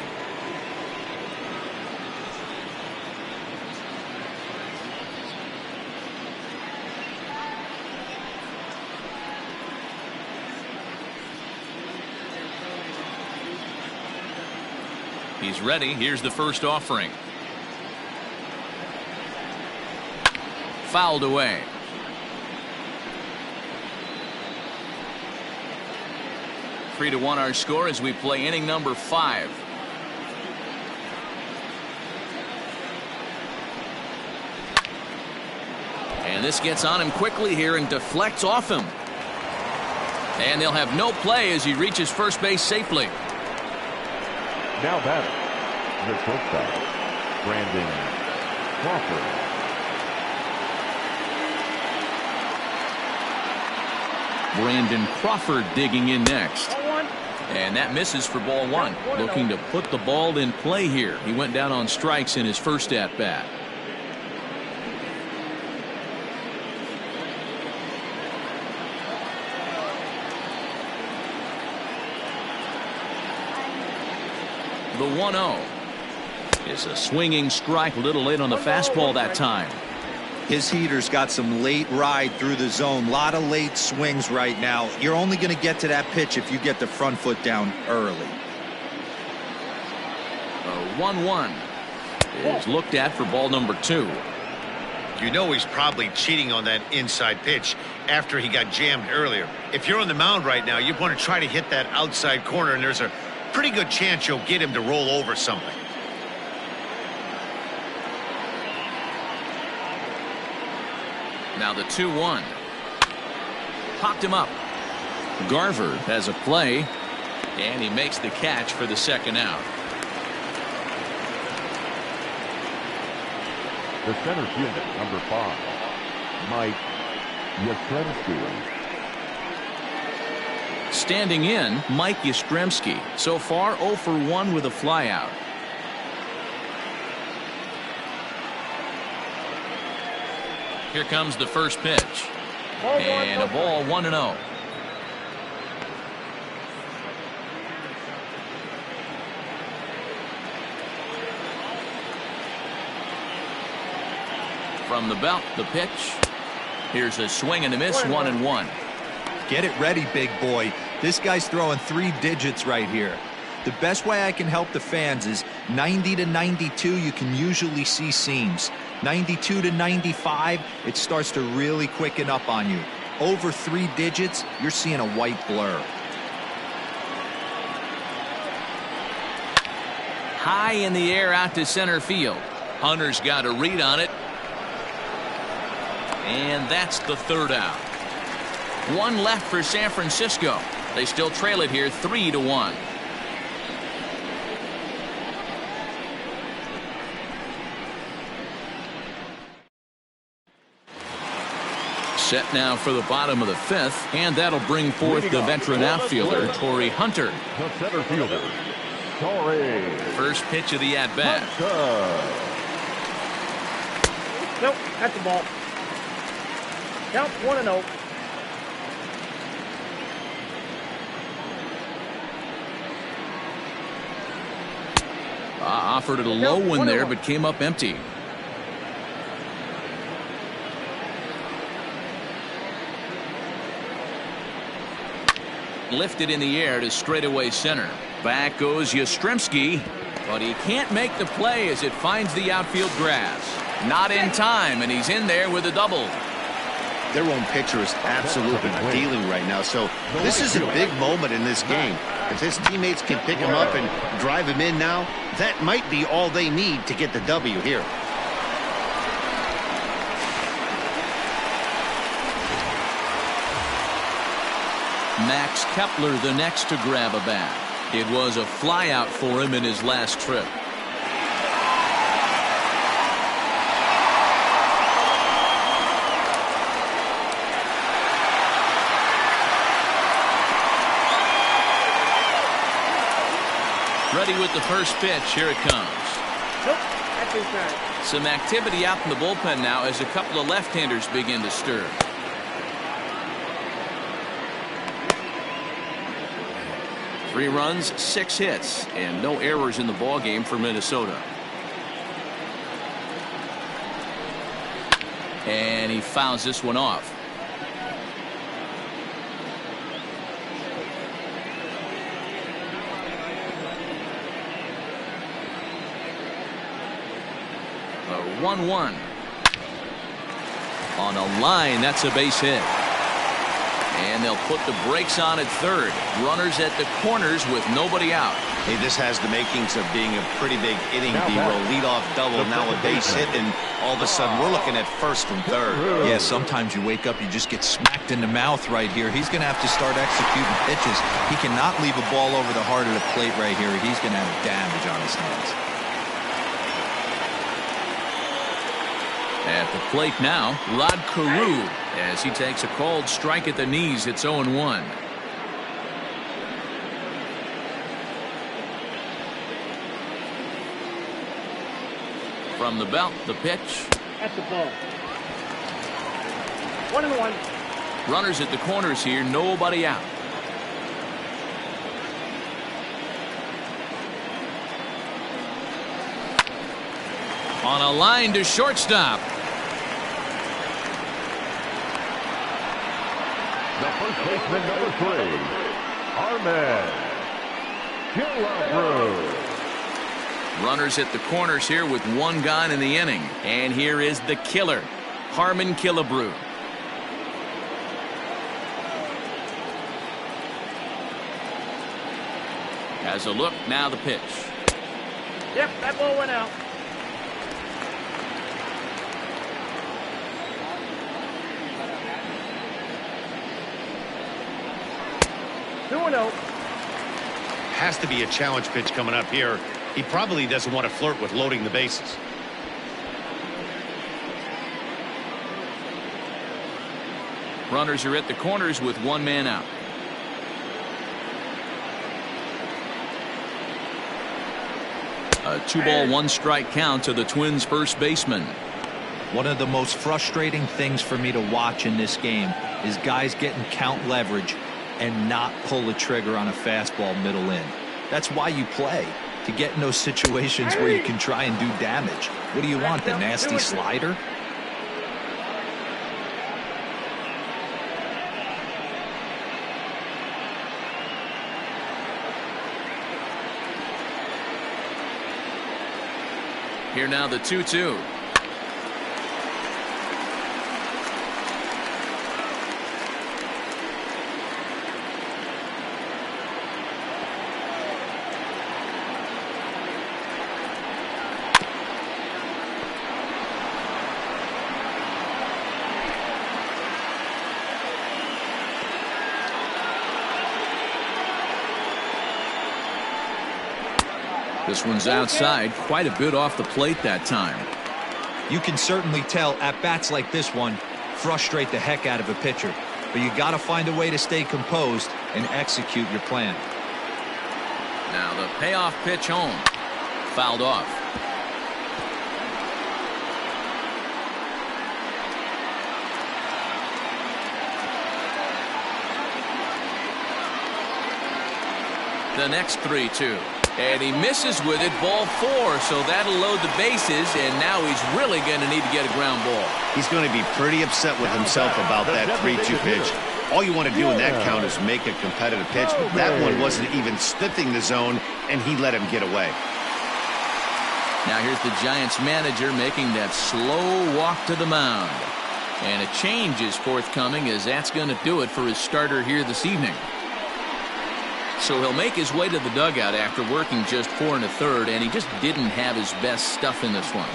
He's ready. Here's the first offering. Fouled away. Three to 1 our score as we play inning number 5. And this gets on him quickly here and deflects off him. And they'll have no play as he reaches first base safely. Now batting, the shortstop, Brandon Crawford. Brandon Crawford digging in next. And that misses for ball 1. Looking to put the ball in play here. He went down on strikes in his first at bat. The 1-0 is a swinging strike, a little late on the fastball that time. His heater's got some late ride through the zone. A lot of late swings right now. You're only going to get to that pitch if you get the front foot down early. The 1-1 is looked at for ball number 2. You know he's probably cheating on that inside pitch after he got jammed earlier. If you're on the mound right now, you want to try to hit that outside corner, and there's a pretty good chance you'll get him to roll over something. Now the 2-1. Popped him up. Garver has a play, and he makes the catch for the second out. The center fielder, number 5, Mike Yastrzemski. Standing in, Mike Yastrzemski. So far, 0 for 1 with a flyout. Here comes the first pitch. And a ball 1-0. From the belt, the pitch. Here's a swing and a miss, 1-1. Get it ready, big boy. This guy's throwing 3 digits right here. The best way I can help the fans is 90 to 92, you can usually see seams. 92 to 95, it starts to really quicken up on you. Over 3 digits, you're seeing a white blur. High in the air out to center field. Hunter's got a read on it. And that's the third out. One left for San Francisco. They still trail it here 3-1. Set now for the bottom of the 5th, and that'll bring forth the veteran outfielder, Torrey Hunter. The center fielder, Torrey. First pitch of the at-bat. Nope, that's the ball. Count 1-0. Offered it a low one there, but came up empty. Lifted in the air to straightaway center. Back goes Yastrzemski, but he can't make the play as it finds the outfield grass. Not in time, and he's in there with a double. Their own pitcher is absolutely dealing right now, so this is a big moment in this game. If his teammates can pick him up and drive him in now, that might be all they need to get the W here. Max Kepler the next to grab a bat. It was a flyout for him in his last trip. Ready with the first pitch. Here it comes. Nope, that's inside. Some activity out in the bullpen now as a couple of left-handers begin to stir. Three runs, 6 hits, and no errors in the ballgame for Minnesota. And he fouls this one off. A 1-1. On a line, that's a base hit. And they'll put the brakes on at third. Runners at the corners with nobody out. Hey, this has the makings of being a pretty big inning, D-roll. Leadoff double, now a base hit, and all of a sudden we're looking at first and third. Yeah, sometimes you wake up, you just get smacked in the mouth right here. He's going to have to start executing pitches. He cannot leave a ball over the heart of the plate right here. He's going to have damage on his hands. At the plate now, Rod Carew, as he takes a called strike at the knees. It's 0-1. From the belt, the pitch. That's the ball. 1-1. Runners at the corners here, nobody out. On a line to shortstop. The first baseman, number 3, Armin Killebrew. Runners at the corners here with one gone in the inning. And here is the killer, Harmon Killebrew. Has a look, now the pitch. Yep, that ball went out. Has to be a challenge pitch coming up here. He probably doesn't want to flirt with loading the bases. Runners are at the corners with one man out. A 2-ball, 1-strike count to the Twins' first baseman. One of the most frustrating things for me to watch in this game is guys getting count leverage and not pull the trigger on a fastball middle in. That's why you play, to get in those situations where you can try and do damage. What do you want, the nasty slider? Here now the 2-2. This one's outside, quite a bit off the plate that time. You can certainly tell at-bats like this one frustrate the heck out of a pitcher. But you got to find a way to stay composed and execute your plan. Now the payoff pitch home. Fouled off. The next 3-2. And he misses with it, ball 4, so that'll load the bases, and now he's really going to need to get a ground ball. He's going to be pretty upset with himself about that 3-2 pitch. All you want to do in that count is make a competitive pitch, but that one wasn't even sniffing the zone, and he let him get away. Now here's the Giants manager making that slow walk to the mound. And a change is forthcoming, as that's going to do it for his starter here this evening. So he'll make his way to the dugout after working just 4 1/3, and he just didn't have his best stuff in this one.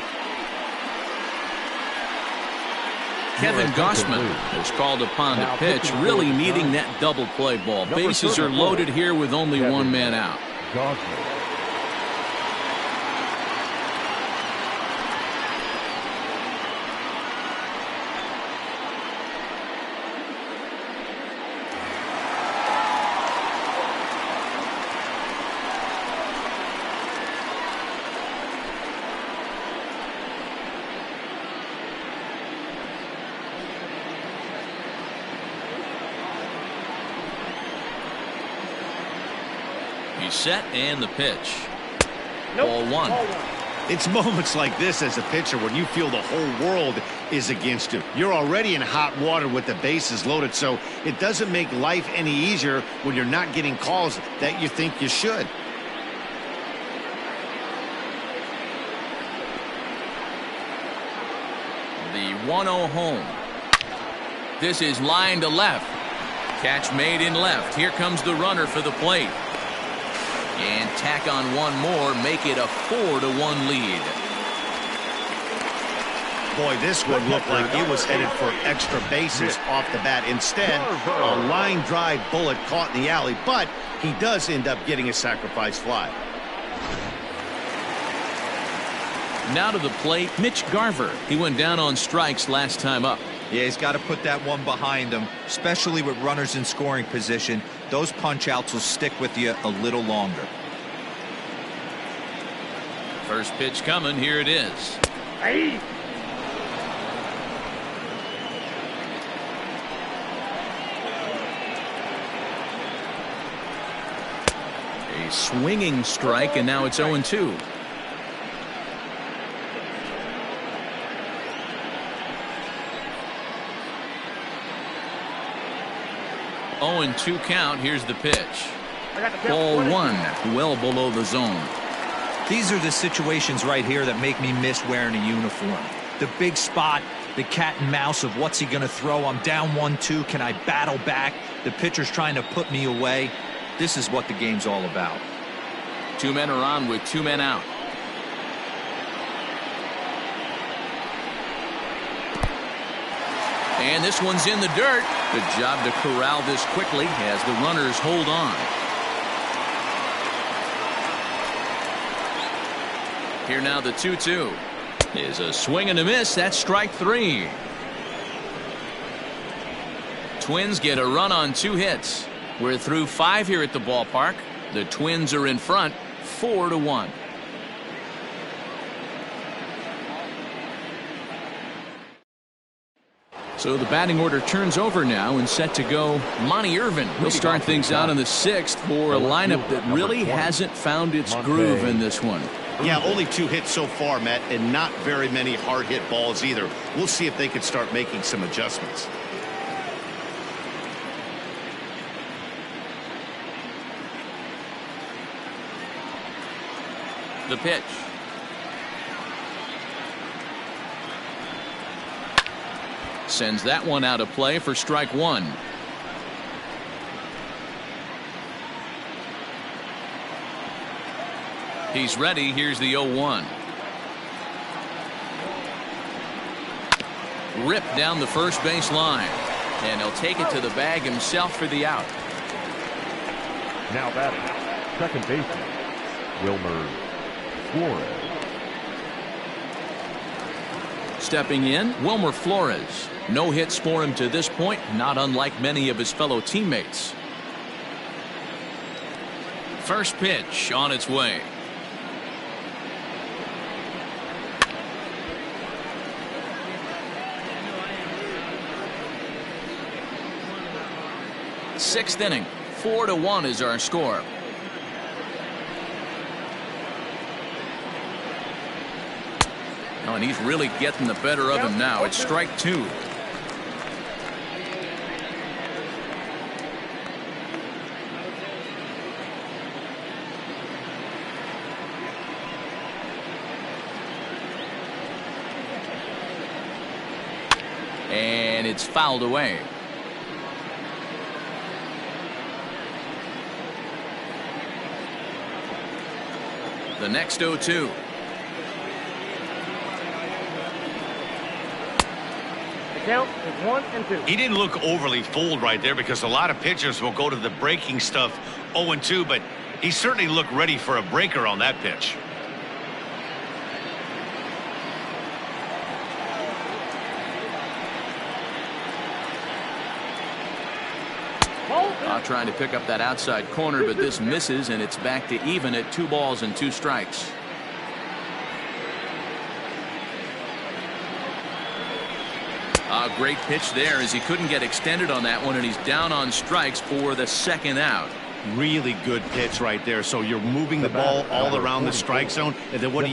Kevin Gossman is called upon to pitch, really needing that double play ball. Bases are loaded here with only one man out. He's set, and the pitch. Ball 1. It's moments like this as a pitcher when you feel the whole world is against you. You're already in hot water with the bases loaded, so it doesn't make life any easier when you're not getting calls that you think you should. The 1-0 home. This is line to left. Catch made in left. Here comes the runner for the plate. And tack on one more, make it a 4-1 lead. Boy, this one looked like it was headed for extra bases off the bat. Instead, a line drive bullet caught in the alley, but he does end up getting a sacrifice fly. Now to the plate, Mitch Garver. He went down on strikes last time up. Yeah, he's got to put that one behind him, especially with runners in scoring position. Those punch-outs will stick with you a little longer. First pitch coming. Here it is. Hey. A swinging strike, and now it's 0-2. Oh, and 2 count. Here's the pitch. Ball 1, well below the zone. These are the situations right here that make me miss wearing a uniform. The big spot, the cat and mouse of what's he going to throw. I'm down 1-2. Can I battle back? The pitcher's trying to put me away. This is what the game's all about. 2 men are on with 2 men out. And this one's in the dirt. Good job to corral this quickly as the runners hold on. Here now the 2-2 is a swing and a miss. That's strike 3. Twins get a run on 2 hits. We're through 5 here at the ballpark. The Twins are in front 4-1. So the batting order turns over now, and set to go Monty Irvin. He'll start things out in the 6th for a lineup that really hasn't found its groove in this one. Yeah, only 2 hits so far, Matt, and not very many hard hit balls either. We'll see if they can start making some adjustments. The pitch. Sends that one out of play for strike one. He's ready. Here's the 0-1. Ripped down the first base line. And he'll take it to the bag himself for the out. Now batting, second baseman, Wilmer Flores. Stepping in, Wilmer Flores. No hits for him to this point, not unlike many of his fellow teammates. First pitch on its way. Sixth inning, 4-1 is our score. Oh, and he's really getting the better of him now. It's strike two. And it's fouled away. The next 0-2. The count is 1-2. He didn't look overly fooled right there because a lot of pitchers will go to the breaking stuff 0-2, but he certainly looked ready for a breaker on that pitch. Trying to pick up that outside corner, but this misses, and it's back to even at 2 balls and 2 strikes. A great pitch there as he couldn't get extended on that one, and he's down on strikes for the second out. Really good pitch right there. So you're moving the ball all around the strike zone, and then what do?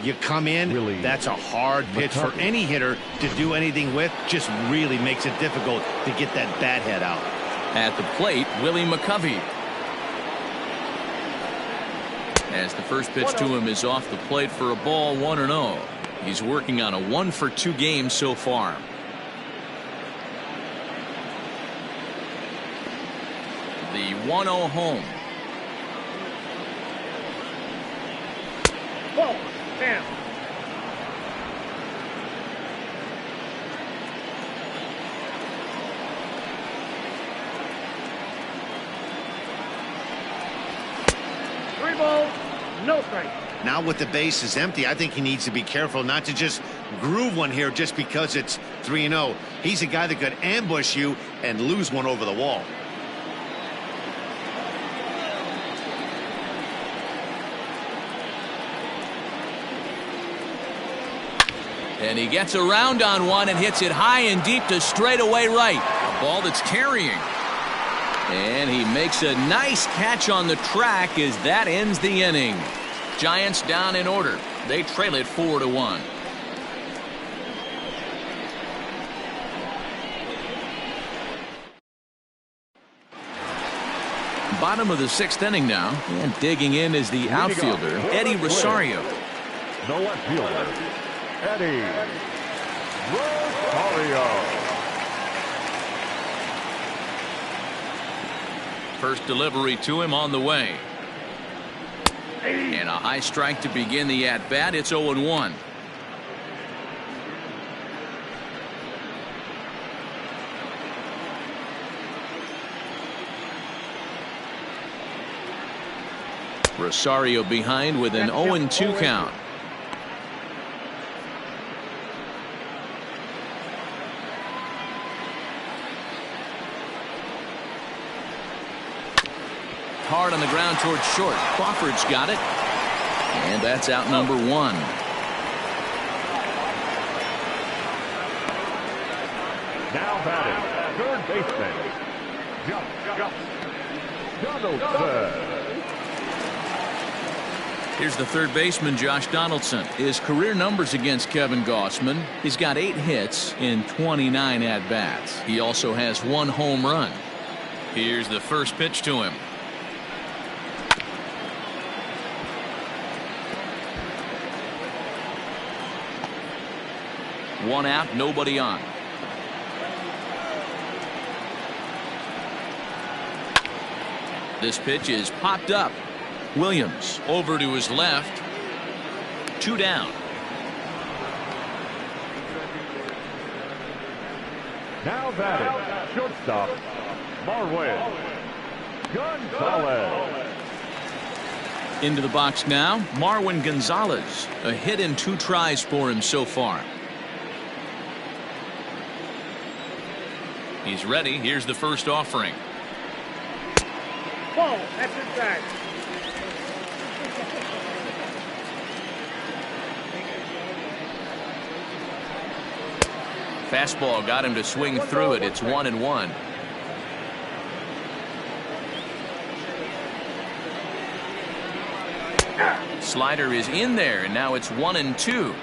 You come in. That's a hard pitch for any hitter to do anything with. Just really makes it difficult to get that bat head out. At the plate, Willie McCovey. As the first pitch to him is off the plate for a ball, 1-0. He's working on a 1-for-2 game so far. The 1-0 home. Ball. Down. No strike. Now with the bases empty, I think he needs to be careful not to just groove one here just because it's 3-0. He's a guy that could ambush you and lose one over the wall. And he gets around on one and hits it high and deep to straightaway right. A ball that's carrying. And he makes a nice catch on the track as that ends the inning. Giants down in order. They trail it 4-1. Bottom of the 6th inning now, and digging in is the outfielder, Eddie Rosario. No outfielder, Eddie Rosario. First delivery to him on the way. And a high strike to begin the at-bat. It's 0-1. Rosario behind with an 0-2 count. Hard on the ground towards short. Crawford's got it. And that's out number 1. Now batting, third baseman, Donaldson. Here's the third baseman, Josh Donaldson. His career numbers against Kevin Gausman. He's got 8 hits in 29 at-bats. He also has 1 home run. Here's the first pitch to him. One out, nobody on. This pitch is popped up. Williams over to his left. 2 down. Now batting, shortstop, Marwin Gonzalez. Into the box now, Marwin Gonzalez. A hit and 2 tries for him so far. He's ready. Here's the first offering. Ball, that's inside. Fastball got him to swing through it. It's 1-1. Slider is in there, and now it's 1-2.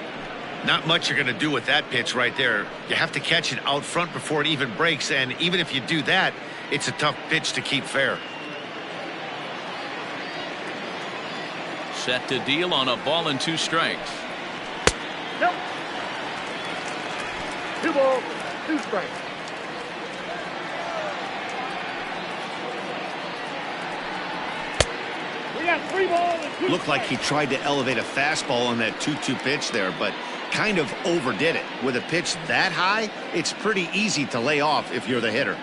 Not much you're going to do with that pitch right there. You have to catch it out front before it even breaks, and even if you do that, it's a tough pitch to keep fair. Set to deal on a ball and 2 strikes. Nope. 2 balls, 2 strikes. We got 3 balls and 2 Looked like he tried to elevate a fastball on that 2-2 pitch there, but kind of overdid it. With a pitch that high, it's pretty easy to lay off if you're the hitter.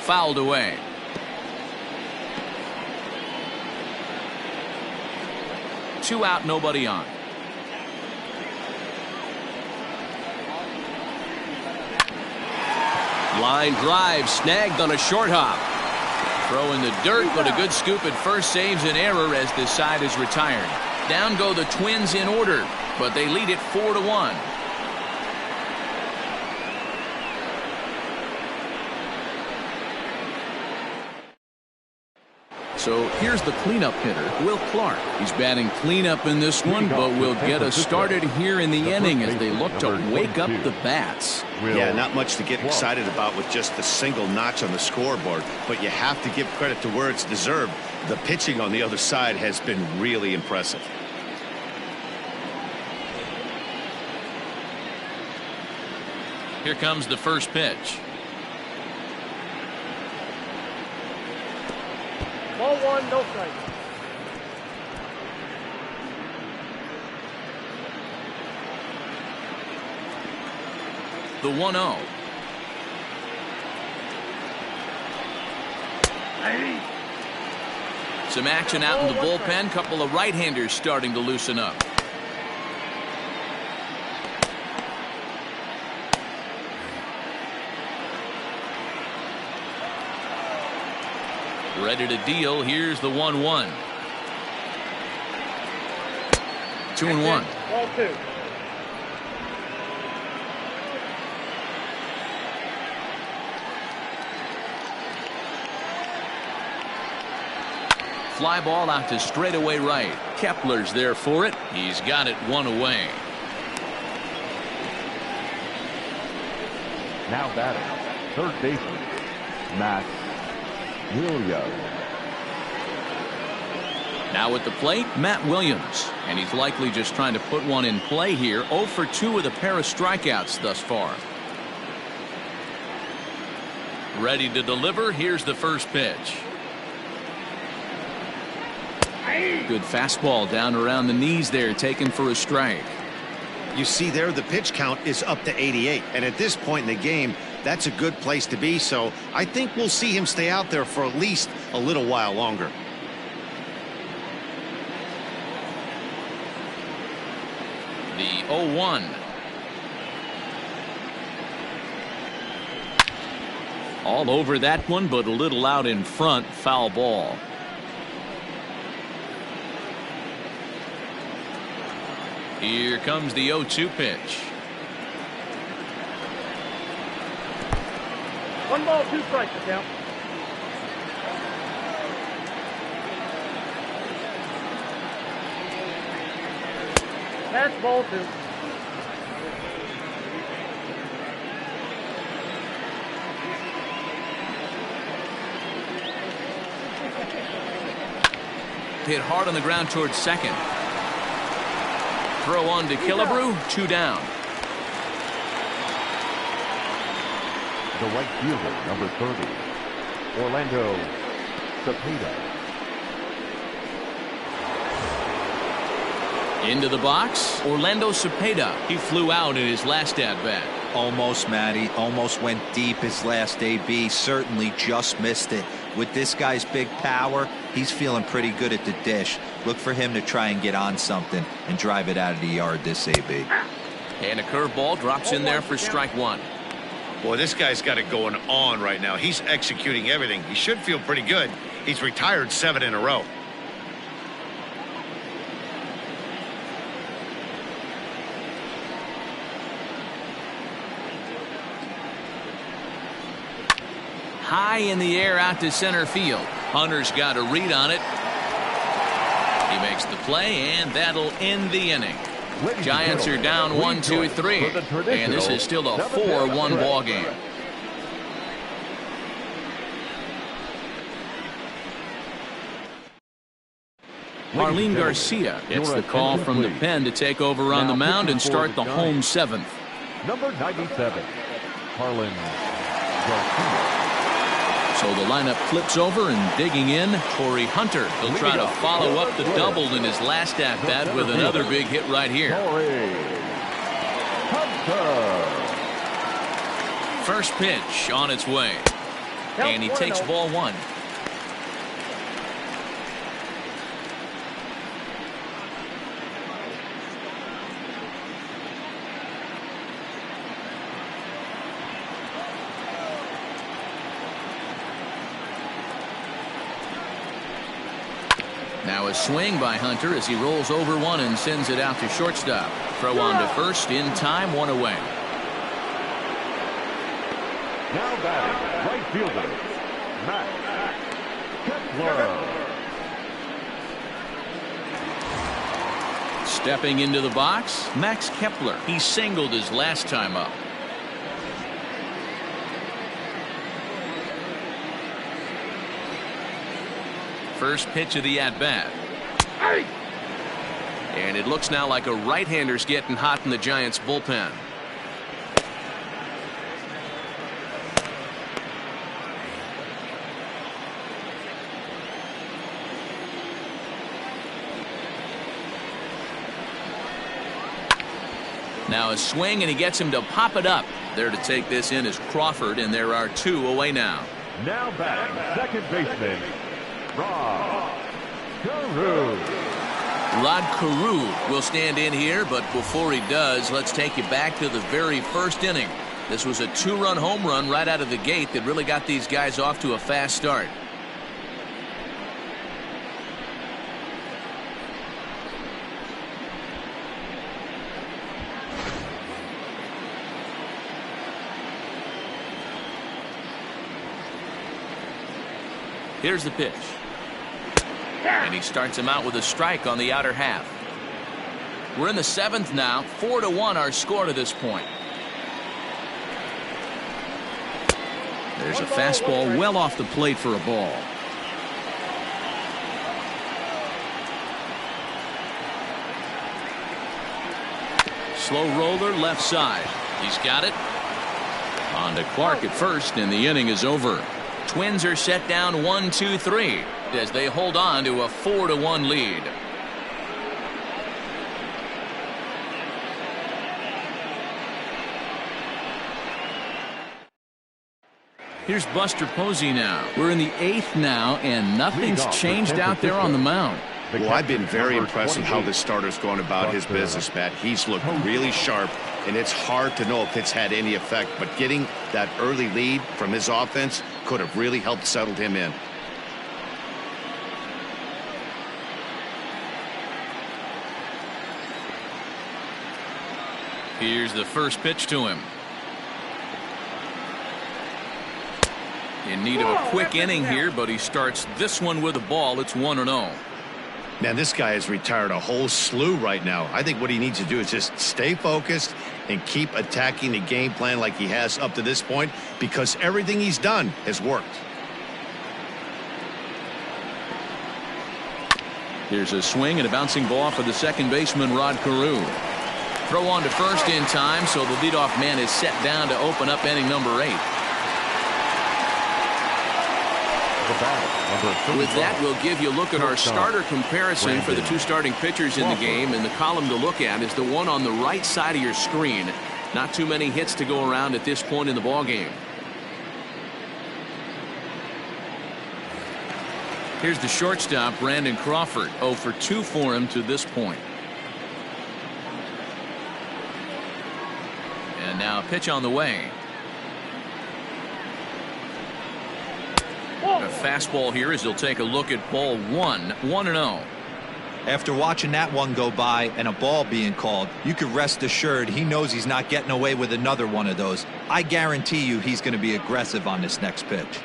Fouled away. Two out, nobody on. Line drive snagged on a short hop. Throw in the dirt, but a good scoop at first saves an error as this side is retired. Down go the Twins in order, but they lead it 4-1. So here's the cleanup hitter, Will Clark. He's batting cleanup in this one, but will get us started here in the inning as they look to wake up the bats. Yeah, not much to get excited about with just the single notch on the scoreboard, but you have to give credit to where it's deserved. The pitching on the other side has been really impressive. Here comes the first pitch. Ball 1, no strike. The 1-0. Some action out in the bullpen. Couple of right-handers starting to loosen up. Ready to deal. Here's the 1-1. 2-1. Ball 2. Fly ball out to straightaway right. Kepler's there for it. He's got it 1 away. Now batting, third baseman, Matt Williams. Now at the plate, Matt Williams. And he's likely just trying to put one in play here. 0 for 2 with a pair of strikeouts thus far. Ready to deliver. Here's the first pitch. Good fastball down around the knees there, taken for a strike. You see there, the pitch count is up to 88, and at this point in the game, that's a good place to be, so I think we'll see him stay out there for at least a little while longer. The 0-1. All over that one, but a little out in front. Foul ball. Here comes the 0-2 pitch. 1 ball, 2 strikes to count. That's ball 2. Hit hard on the ground towards second. Throw on to Killebrew. 2 down. The right fielder, number 30, Orlando Cepeda. Into the box, Orlando Cepeda. He flew out in his last at-bat. Almost, Matty. Almost went deep his last AB. Certainly just missed it. With this guy's big power, he's feeling pretty good at the dish. Look for him to try and get on something and drive it out of the yard this AB. And a curveball drops in there for strike one. Boy, this guy's got it going on right now. He's executing everything. He should feel pretty good. He's retired 7 in a row. High in the air out to center field. Hunter's got a read on it. He makes the play, and that'll end the inning. Giants are down 1, 2, 3. And this is still a 4-1 ball game. Marlene Garcia gets the call from the pen to take over on the mound and start the home 7th. Number 97, Marlene Garcia. So the lineup flips over, and digging in, Corey Hunter. He'll try to follow up the double in his last at-bat with another big hit right here. First pitch on its way. And he takes ball 1. Now a swing by Hunter as he rolls over one and sends it out to shortstop. Throw on to first in time, 1 away. Now batting, right fielder, Max Kepler. Stepping into the box, Max Kepler. He singled his last time up. First pitch of the at-bat. And it looks now like a right-hander's getting hot in the Giants bullpen. Now a swing, and he gets him to pop it up. There to take this in is Crawford, and there are 2 away now. Now batting, second baseman, Rod Carew. Rod Carew will stand in here, but before he does, let's take you back to the very first inning. This was a 2-run home run right out of the gate that really got these guys off to a fast start. Here's the pitch. And he starts him out with a strike on the outer half. We're in the 7th now. 4-1 our score to this point. There's a fastball well off the plate for a ball. Slow roller left side. He's got it. On to Clark at first, and the inning is over. Twins are set down 1-2-3 as they hold on to a 4-1 lead. Here's Buster Posey now. We're in the 8th now, and nothing's changed out there on the mound. Well, I've been very impressed with how this starter's going about his business, Matt. He's looked really sharp, and it's hard to know if it's had any effect, but getting that early lead from his offense could have really helped settle him in. Here's the first pitch to him. In need of a quick inning here, but he starts this one with a ball. It's 1-0. Man, this guy has retired a whole slew right now. I think what he needs to do is just stay focused and keep attacking the game plan like he has up to this point, because everything he's done has worked. Here's a swing and a bouncing ball for the second baseman, Rod Carew. Throw on to first in time, so the leadoff man is set down to open up inning number 8. the bat, number 31. With that, we'll give you a look at our starter comparison for the two starting pitchers in the game. And the column to look at is the one on the right side of your screen. Not too many hits to go around at this point in the ballgame. Here's the shortstop, Brandon Crawford. 0 for 2 for him to this point. And now a pitch on the way. A fastball here as he'll take a look at ball 1, 1-0. After watching that one go by and a ball being called, you can rest assured he knows he's not getting away with another one of those. I guarantee you he's going to be aggressive on this next pitch.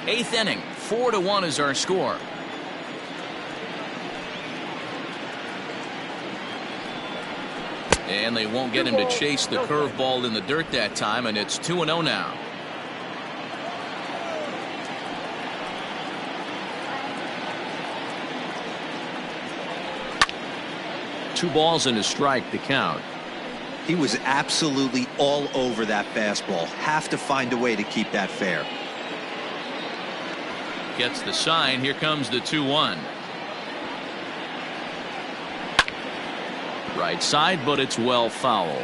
Eighth inning, 4-1 is our score. And they won't get him to chase the curveball in the dirt that time, and it's 2-0 now. Two balls and a strike to count. He was absolutely all over that fastball. Have to find a way to keep that fair. Gets the sign. Here comes the 2-1. Right side, but it's well foul.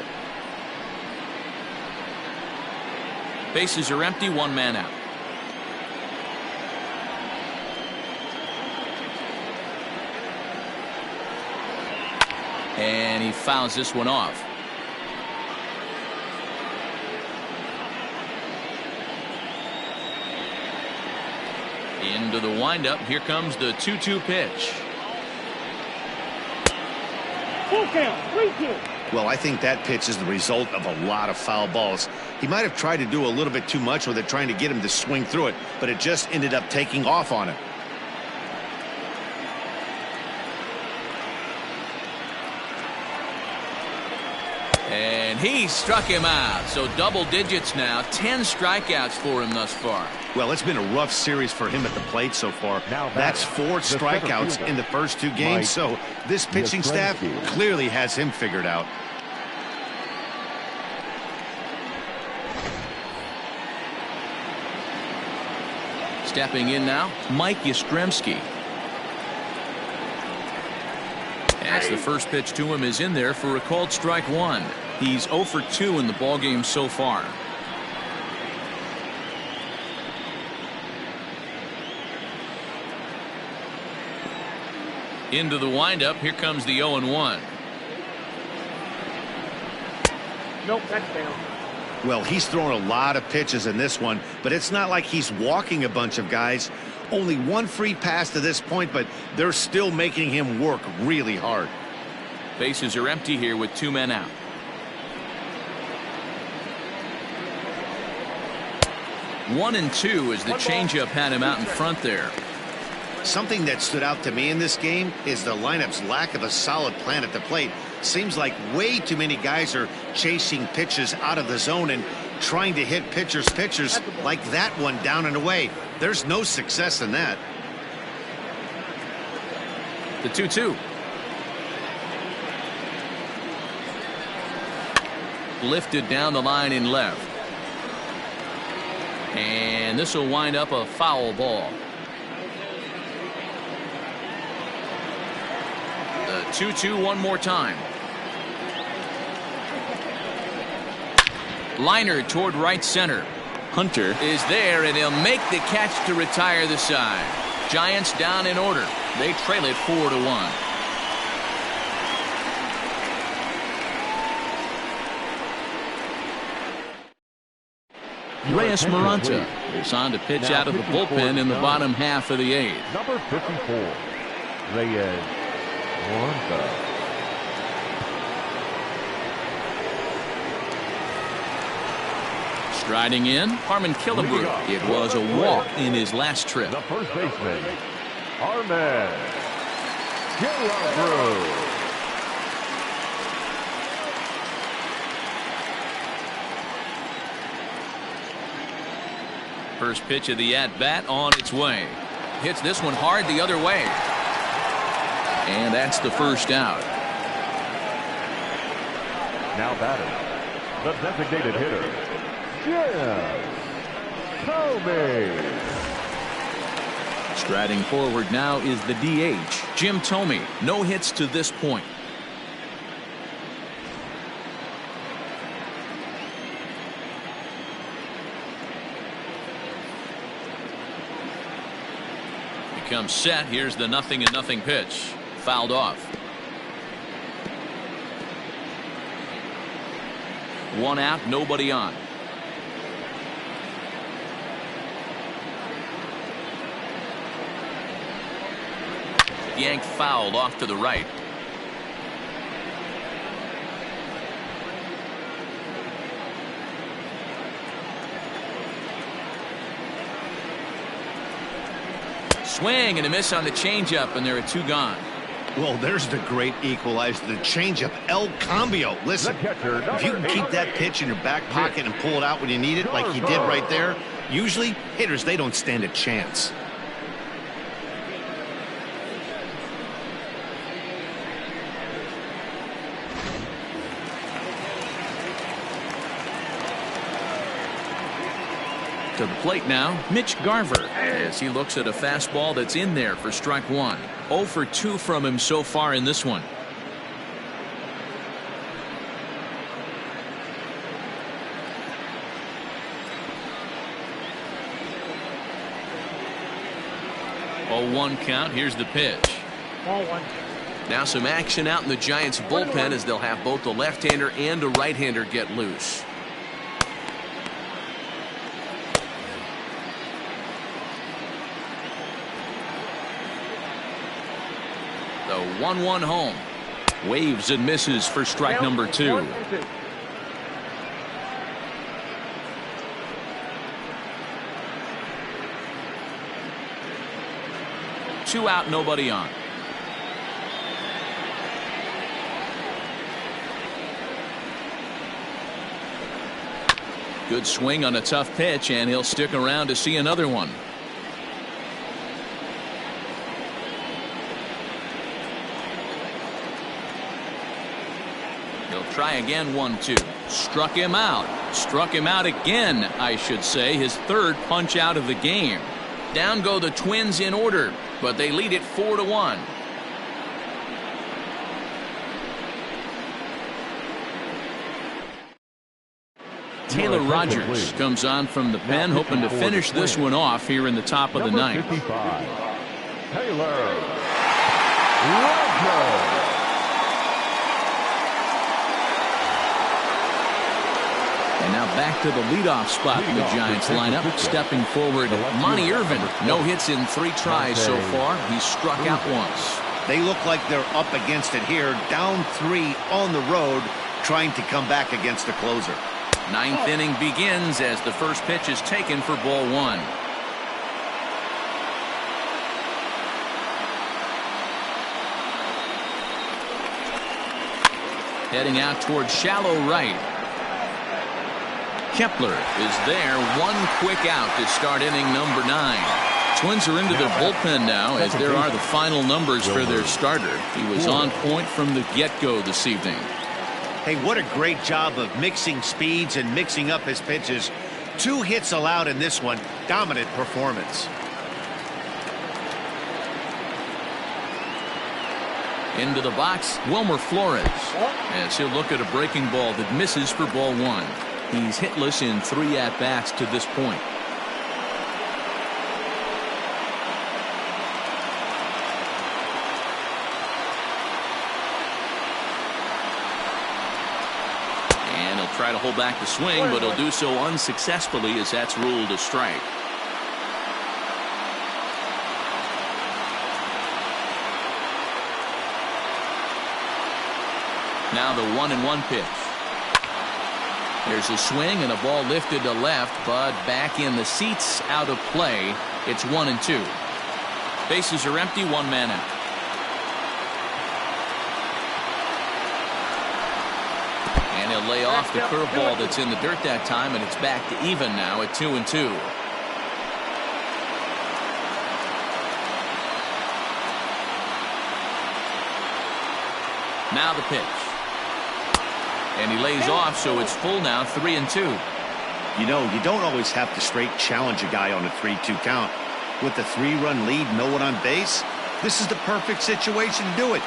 Bases are empty, one man out. And he fouls this one off. Into the windup. Here comes the 2-2 pitch. Full count, 3-2. Well, I think that pitch is the result of a lot of foul balls. He might have tried to do a little bit too much with it, trying to get him to swing through it, but it just ended up taking off on him. And he struck him out. So double digits now. 10 strikeouts for him thus far. Well, it's been a rough series for him at the plate so far. That's 4 strikeouts in the first 2 games. So this pitching staff clearly has him figured out. Stepping in now, Mike Yastrzemski. As the first pitch to him is in there for a called strike 1. He's 0 for 2 in the ballgame so far. Into the windup. Here comes the 0-1. Nope, that's down. Well, he's thrown a lot of pitches in this one, but it's not like he's walking a bunch of guys. Only 1 free pass to this point, but they're still making him work really hard. Bases are empty here with 2 men out. One and 2 as the changeup had him out in front there. Something that stood out to me in this game is the lineup's lack of a solid plan at the plate. Seems like way too many guys are chasing pitches out of the zone and trying to hit pitchers like that one down and away. There's no success in that. The 2-2. Lifted down the line in left. And this will wind up a foul ball. The 2-2 one more time. Liner toward right center. Hunter is there, and he'll make the catch to retire the side. Giants down in order. They trail it 4-1. Reyes Maranta is on to pitch out of the bullpen in the bottom half of the 8th. Number 54, Reyes Maranta. Striding in, Harmon Killebrew. It was a walk in his last trip. The first baseman, Harmon Killebrew. First pitch of the at-bat on its way. Hits this one hard the other way. And that's the first out. Now batting, The designated hitter, Jim Thome. Striding forward now is the DH, Jim Thome. No hits to this point. Becomes set. Here's the 0-0 pitch. Fouled off. 1 out, nobody on. Yanked fouled off to the right. Swing and a miss on the changeup, and there are 2 gone. Well, there's the great equalizer, the changeup, El Cambio. Listen, if you can keep that pitch in your back pocket and pull it out when you need it, like he did right there, usually hitters, they don't stand a chance. To the plate now, Mitch Garver, as he looks at a fastball that's in there for strike 1. 0 for 2 from him so far in this one. Oh, 1 count. Here's the pitch. Ball 1. Now some action out in the Giants bullpen as they'll have both a left-hander and a right-hander get loose. The 1-1 home. Waves and misses for strike number 2. 1 and 2. Two out, nobody on. Good swing on a tough pitch, and he'll stick around to see another one. He'll try again. 1-2. Struck him out. Struck him out again, I should say. His 3rd punch out of the game. Down go the Twins in order, but they lead it 4-1. Taylor Rogers comes on from the pen, hoping to finish this one off here in the top of the 9th. 55, Taylor Rogers. And now back to the leadoff spot in the Giants lineup. Stepping forward, Monty Irvin. No hits in 3 tries so far. He's struck out once. They look like they're up against it here. Down 3 on the road, trying to come back against the closer. 9th inning begins as the first pitch is taken for ball 1. Heading out towards shallow right. Kepler is there. 1 quick out to start inning number 9. Twins are into their bullpen now as there are the final numbers for their starter. He was on point from the get-go this evening. Hey, what a great job of mixing speeds and mixing up his pitches. 2 hits allowed in this one. Dominant performance. Into the box, Wilmer Flores, as he'll look at a breaking ball that misses for ball 1. He's hitless in 3 at-bats to this point. And he'll try to hold back the swing, but he'll do so unsuccessfully as that's ruled a strike. Now the 1-1 pitch. There's a swing and a ball lifted to left, but back in the seats, out of play. It's 1-2. Bases are empty, 1 man out. And he'll lay off the curveball that's in the dirt that time, and it's back to even now at 2-2. Now the pitch. And he lays off, so it's full now, 3-2. You know, you don't always have to straight challenge a guy on a 3-2 count. With the 3-run lead, no one on base, this is the perfect situation to do it.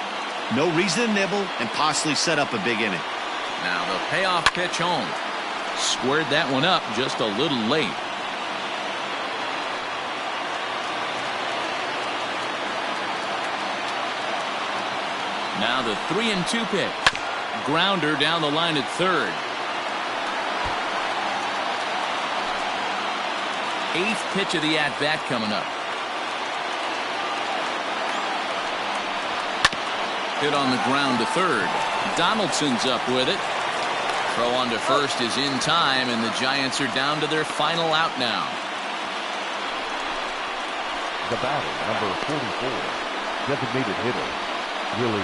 No reason to nibble and possibly set up a big inning. Now the payoff pitch home. Squared that one up just a little late. Now the 3-2 pitch. Grounder down the line at third. 8th pitch of the at-bat coming up. Hit on the ground to third. Donaldson's up with it. Throw on to first is in time, and the Giants are down to their final out now. The batter, number 44, designated hitter, Willie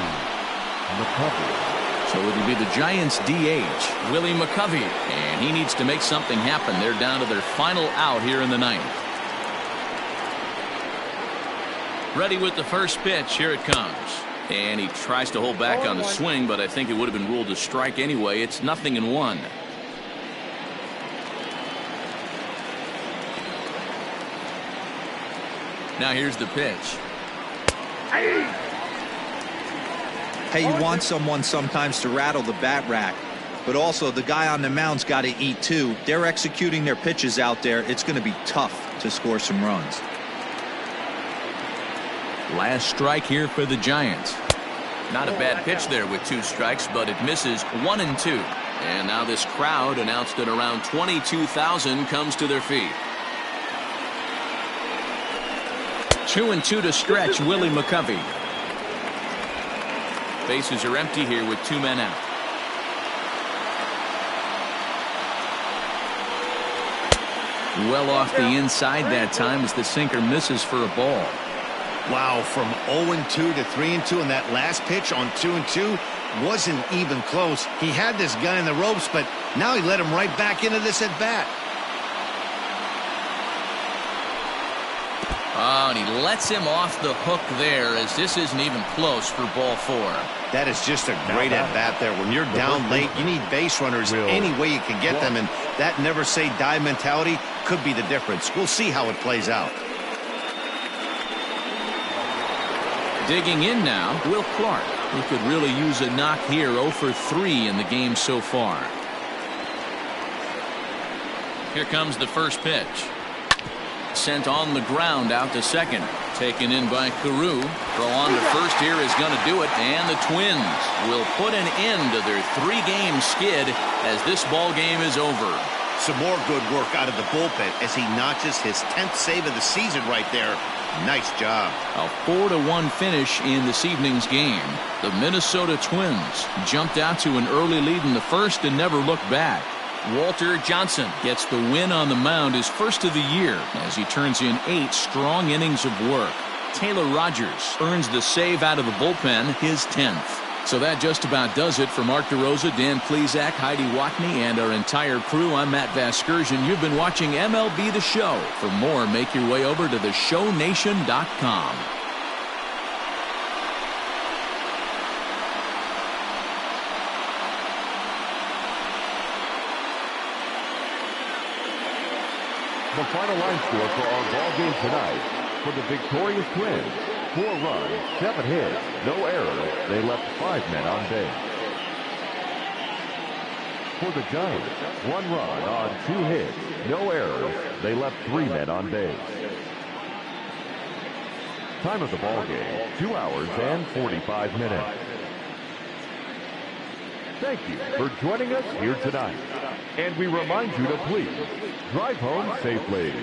McCovey. So it'll be the Giants DH, Willie McCovey, and he needs to make something happen. They're down to their final out here in the 9th. Ready with the first pitch. Here it comes. And he tries to hold back on the swing, but I think it would have been ruled a strike anyway. It's 0-1. Now here's the pitch. Hey, you want someone sometimes to rattle the bat rack, but also the guy on the mound's got to eat too. They're executing their pitches out there. It's going to be tough to score some runs. Last strike here for the Giants. Not a bad pitch there with 2 strikes, but it misses 1-2. And now this crowd, announced at around 22,000, comes to their feet. 2-2 to stretch Willie McCovey. Bases are empty here with 2 men out. Well off the inside that time as the sinker misses for a ball. Wow, from 0-2 to 3-2, and that last pitch on 2-2 wasn't even close. He had this guy in the ropes, but now he let him right back into this at bat. Oh, and he lets him off the hook there, as this isn't even close for ball 4. That is just a great at bat there. When you're down late, you need base runners any way you can get them, and that never say die mentality could be the difference. We'll see how it plays out. Digging in now, Will Clark. He could really use a knock here. 0 for 3 in the game so far. Here comes the first pitch. Sent on the ground out to second. Taken in by Carew. Throw on to first here is going to do it. And the Twins will put an end to their 3-game skid as this ball game is over. Some more good work out of the bullpen as he notches his 10th save of the season right there. Nice job. A 4-1 finish in this evening's game. The Minnesota Twins jumped out to an early lead in the first and never looked back. Walter Johnson gets the win on the mound, his first of the year, as he turns in 8 strong innings of work. Taylor Rogers earns the save out of the bullpen, his 10th. So that just about does it for Mark DeRosa, Dan Plesac, Heidi Watney, and our entire crew. I'm Matt Vasgersian. You've been watching MLB The Show. For more, make your way over to theshownation.com. The final line score for our ball game tonight. For the victorious Twins, 4 runs, 7 hits, no errors. They left 5 men on base. For the Giants, 1 run on 2 hits, no errors. They left 3 men on base. Time of the ball game, 2 hours and 45 minutes. Thank you for joining us here tonight. And we remind you to please drive home safely.